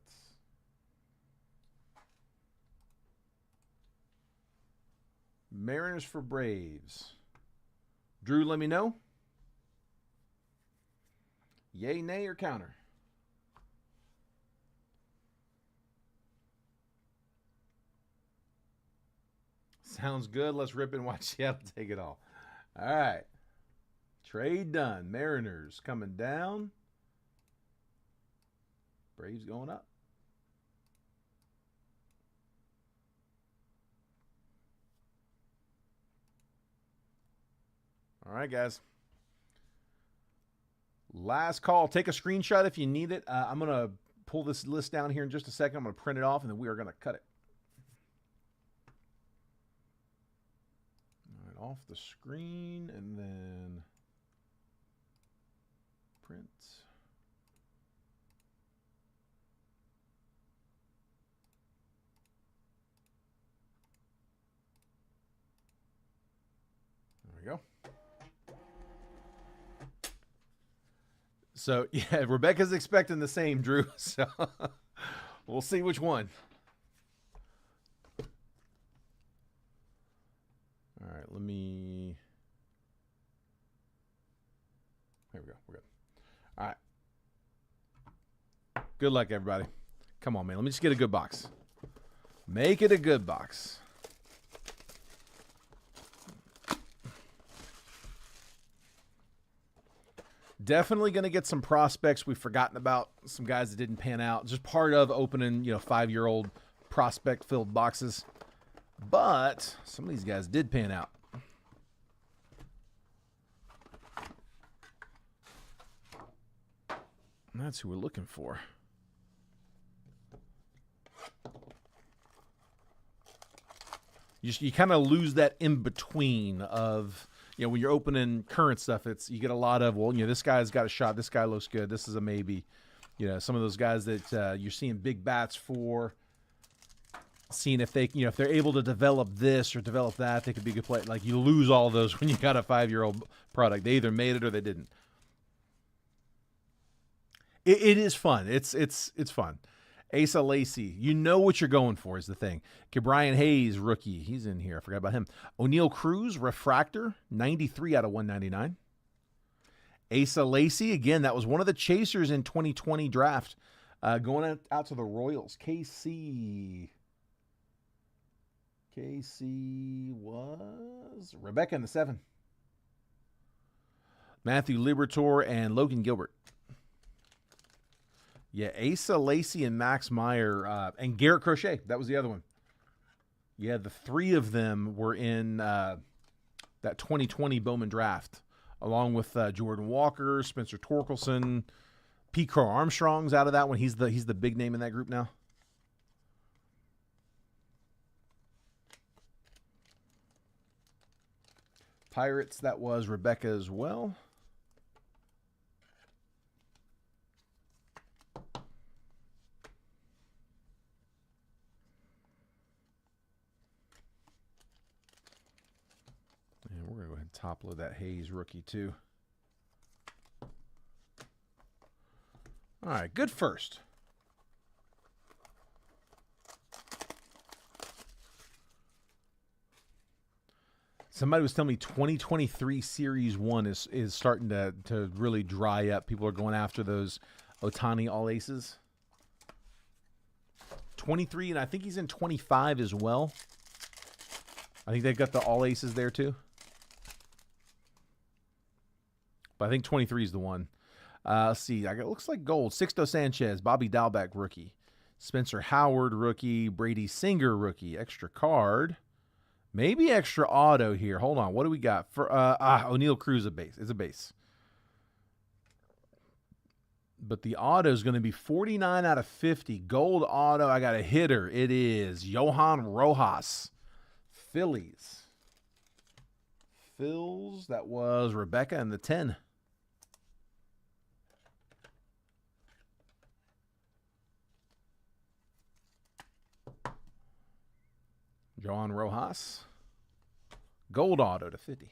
Mariners for Braves. Drew, let me know. Yay, nay, or counter? Sounds good. Let's rip and watch Seattle take it all. All right. Trade done. Mariners coming down. Braves going up. All right, guys. Last call. Take a screenshot if you need it. I'm going to pull this list down here in just a second. I'm going to print it off, and then we are going to cut it. All right, off the screen, and then print. There we go. So, yeah, Rebecca's expecting the same, Drew. So, we'll see which one. All right, let me... Here we go. We're good. All right. Good luck, everybody. Come on, man. Let me just get a good box. Make it a good box. Definitely going to get some prospects we've forgotten about, some guys that didn't pan out. Just part of opening, 5-year-old prospect-filled boxes. But some of these guys did pan out. And that's who we're looking for. You kind of lose that in-between of... when you're opening current stuff, you get a lot of, this guy's got a shot. This guy looks good. This is a maybe. Some of those guys that you're seeing big bats for, seeing if they, if they're able to develop this or develop that, they could be a good play. Like, you lose all of those when you got a 5-year-old product. They either made it or they didn't. It is fun. It's fun. Asa Lacy. You know what you're going for is the thing. Okay, Brian Hayes, rookie. He's in here. I forgot about him. O'Neal Cruz, refractor, 93 out of 199. Asa Lacy, again, that was one of the chasers in 2020 draft. Going out to the Royals. KC was Rebecca in the 7. Matthew Liberatore and Logan Gilbert. Yeah, Asa Lacy and Max Meyer and Garrett Crochet. That was the other one. Yeah, the 3 of them were in that 2020 Bowman draft, along with Jordan Walker, Spencer Torkelson, Pete Crow Armstrong's out of that one. He's the big name in that group now. Pirates, that was Rebecca as well. And we're going to go ahead and top load that Hayes rookie too. All right, good first. Somebody was telling me 2023 Series 1 is starting to really dry up. People are going after those Ohtani All-Aces. 23, and I think he's in 25 as well. I think they've got the All-Aces there too. But I think 23 is the one. Let's see. It looks like gold. Sixto Sanchez, Bobby Dalbec, rookie. Spencer Howard, rookie. Brady Singer, rookie. Extra card. Maybe extra auto here. Hold on. What do we got? For O'Neal Cruz, a base. It's a base. But the auto is going to be 49 out of 50. Gold auto. I got a hitter. It is Johan Rojas. Phillies. Phils. That was Rebecca and the 10. Johan Rojas. Gold auto to 50.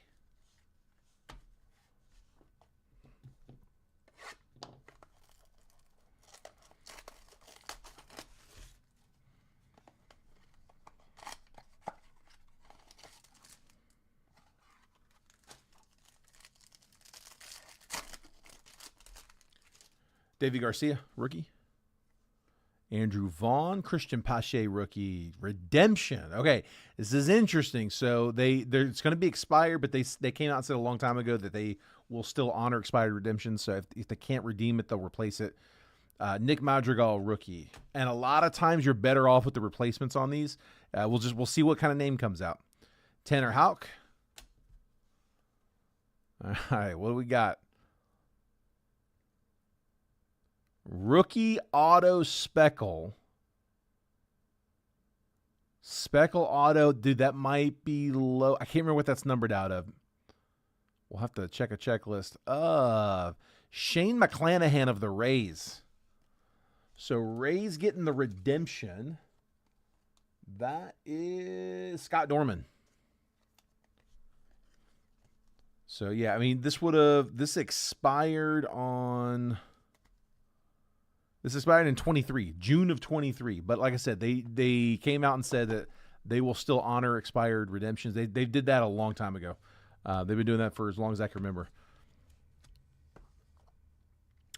Davey Garcia, rookie. Andrew Vaughn, Christian Pache, rookie. Redemption. Okay, this is interesting. So it's going to be expired, but they came out and said a long time ago that they will still honor expired redemptions. So if they can't redeem it, they'll replace it. Nick Madrigal, rookie. And a lot of times you're better off with the replacements on these. We'll see what kind of name comes out. Tanner Houck. All right, what do we got? Rookie auto Speckle. Speckle auto. Dude, that might be low. I can't remember what that's numbered out of. We'll have to check a checklist. Shane McClanahan of the Rays. So Rays getting the redemption. That is Scott Dorman. So yeah, I mean this expired in 23, June of 23. But like I said, they came out and said that they will still honor expired redemptions. They did that a long time ago. They've been doing that for as long as I can remember.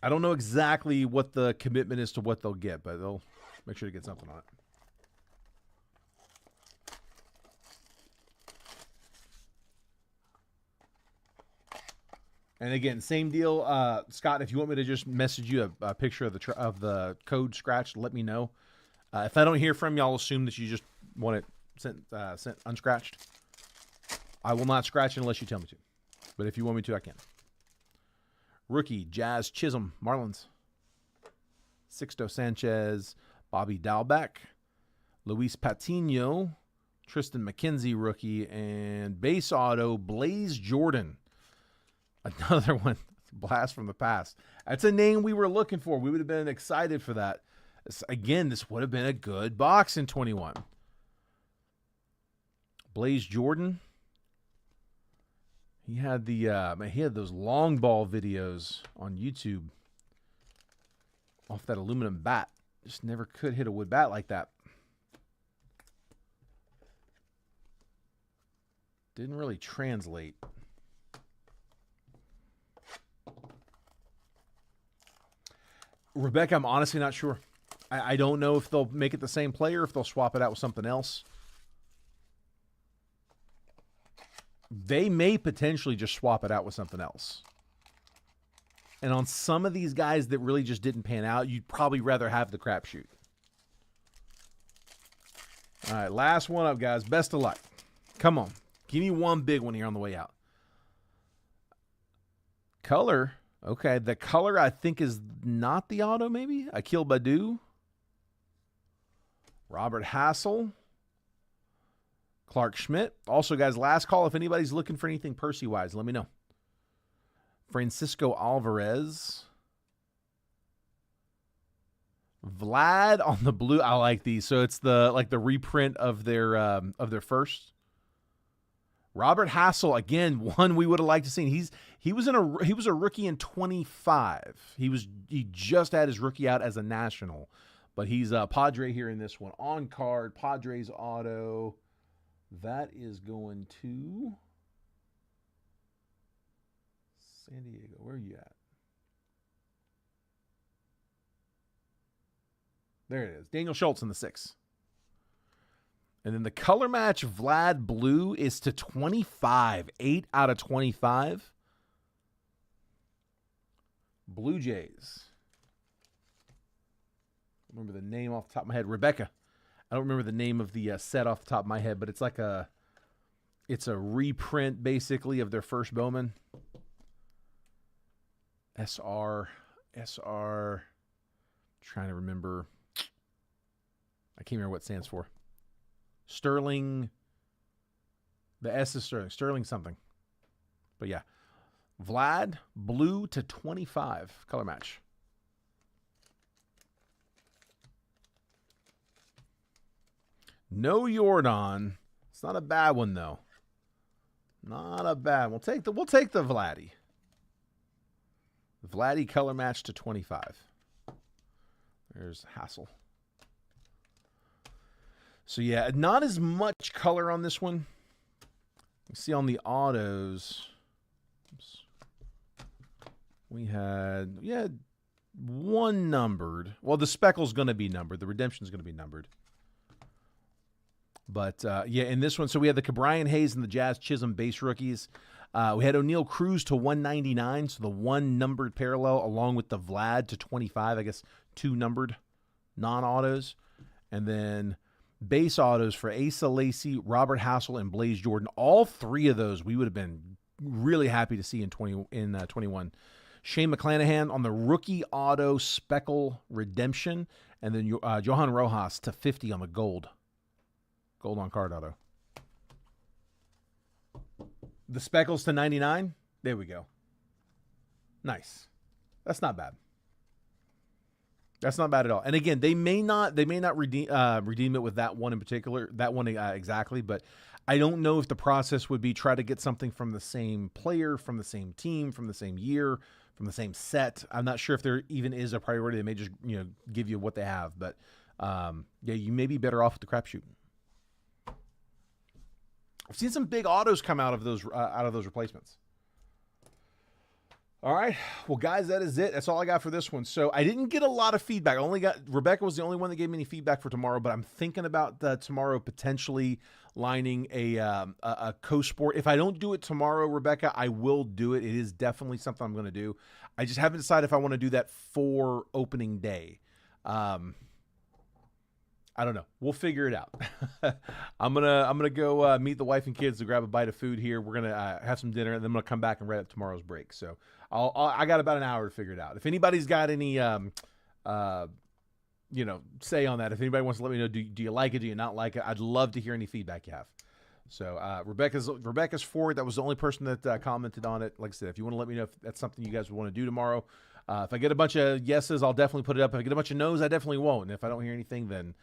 I don't know exactly what the commitment is to what they'll get, but they'll make sure to get something on it. And again, same deal, Scott. If you want me to just message you a picture of the code scratched, let me know. If I don't hear from you, I'll assume that you just want it sent unscratched. I will not scratch it unless you tell me to. But if you want me to, I can. Rookie Jazz Chisholm, Marlins. Sixto Sanchez, Bobby Dalbec, Luis Patino, Tristan McKenzie, rookie, and base auto Blaze Jordan. Another one, blast from the past. That's a name we were looking for. We would have been excited for that. Again, this would have been a good box in 21. Blaze Jordan. He had he had those long ball videos on YouTube off that aluminum bat. Just never could hit a wood bat like that. Didn't really translate. Rebecca, I'm honestly not sure. I don't know if they'll make it the same player, if they'll swap it out with something else. They may potentially just swap it out with something else. And on some of these guys that really just didn't pan out, you'd probably rather have the crapshoot. All right, last one up, guys. Best of luck. Come on. Give me one big one here on the way out. Color. Okay, the color I think is not the auto, maybe? Akil Baddoo. Robert Hassel. Clark Schmidt. Also, guys, last call. If anybody's looking for anything Percy-wise, let me know. Francisco Alvarez. Vlad on the blue. I like these. So it's the reprint of their first. Robert Hassel, again, one we would have liked to see. He was a rookie in 25. He just had his rookie out as a national, but he's a Padre here in this one. On card, Padres auto. That is going to San Diego. Where are you at? There it is. Daniel Schultz in the 6. And then the color match Vlad Blue is to 25. 8 out of 25. Blue Jays. I remember the name off the top of my head. Rebecca. I don't remember the name of the set off the top of my head, but it's it's a reprint basically of their first Bowman. SR. Trying to remember. I can't remember what it stands for. Sterling. The S is Sterling. Sterling something. But yeah. Vlad, blue to 25. Color match. No Jordan. It's not a bad one though. Not a bad one. We'll take the Vladdy. Vladdy color match to 25. There's Hassel. So yeah, not as much color on this one. You see on the autos. Oops. We had one numbered. Well, the Speckle's going to be numbered. The Redemption's going to be numbered. But, in this one, so we had the Cabrian Hayes and the Jazz Chisholm base rookies. We had O'Neill Cruz to 199, so the one numbered parallel, along with the Vlad to 25, I guess 2 numbered non-autos. And then base autos for Asa Lacy, Robert Hassel, and Blaze Jordan. All 3 of those we would have been really happy to see in 21. Shane McClanahan on the rookie auto Speckle Redemption, and then Johan Rojas to 50 on the gold. Gold on card auto. The Speckles to 99. There we go. Nice. That's not bad. That's not bad at all. And again, they may not redeem it with that one in particular, that one exactly, but I don't know if the process would be try to get something from the same player, from the same team, from the same year, from the same set. I'm not sure if there even is a priority. They may just give you what they have, but you may be better off with the crapshoot. I've seen some big autos come out of those replacements. All right. Well, guys, that is it. That's all I got for this one. So I didn't get a lot of feedback. Rebecca was the only one that gave me any feedback for tomorrow, but I'm thinking about tomorrow potentially lining a co-sport. If I don't do it tomorrow, Rebecca, I will do it. It is definitely something I'm going to do. I just haven't decided if I want to do that for opening day. I don't know. We'll figure it out. I'm gonna go meet the wife and kids to grab a bite of food here. We're gonna have some dinner, and then I'm gonna come back and write up tomorrow's break. So I got about an hour to figure it out. If anybody's got any say on that, if anybody wants to let me know, do you like it? Do you not like it? I'd love to hear any feedback you have. So Rebecca's for it. That was the only person that commented on it. Like I said, if you want to let me know if that's something you guys would want to do tomorrow. If I get a bunch of yeses, I'll definitely put it up. If I get a bunch of no's, I definitely won't. And if I don't hear anything, then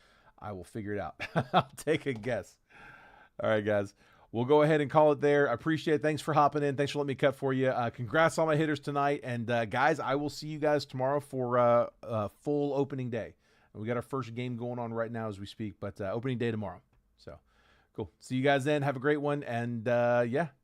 I will figure it out. I'll take a guess. All right, guys. We'll go ahead and call it there. I appreciate it. Thanks for hopping in. Thanks for letting me cut for you. Congrats on my hitters tonight. And, guys, I will see you guys tomorrow for full opening day. We got our first game going on right now as we speak, but opening day tomorrow. So cool. See you guys then. Have a great one. And yeah,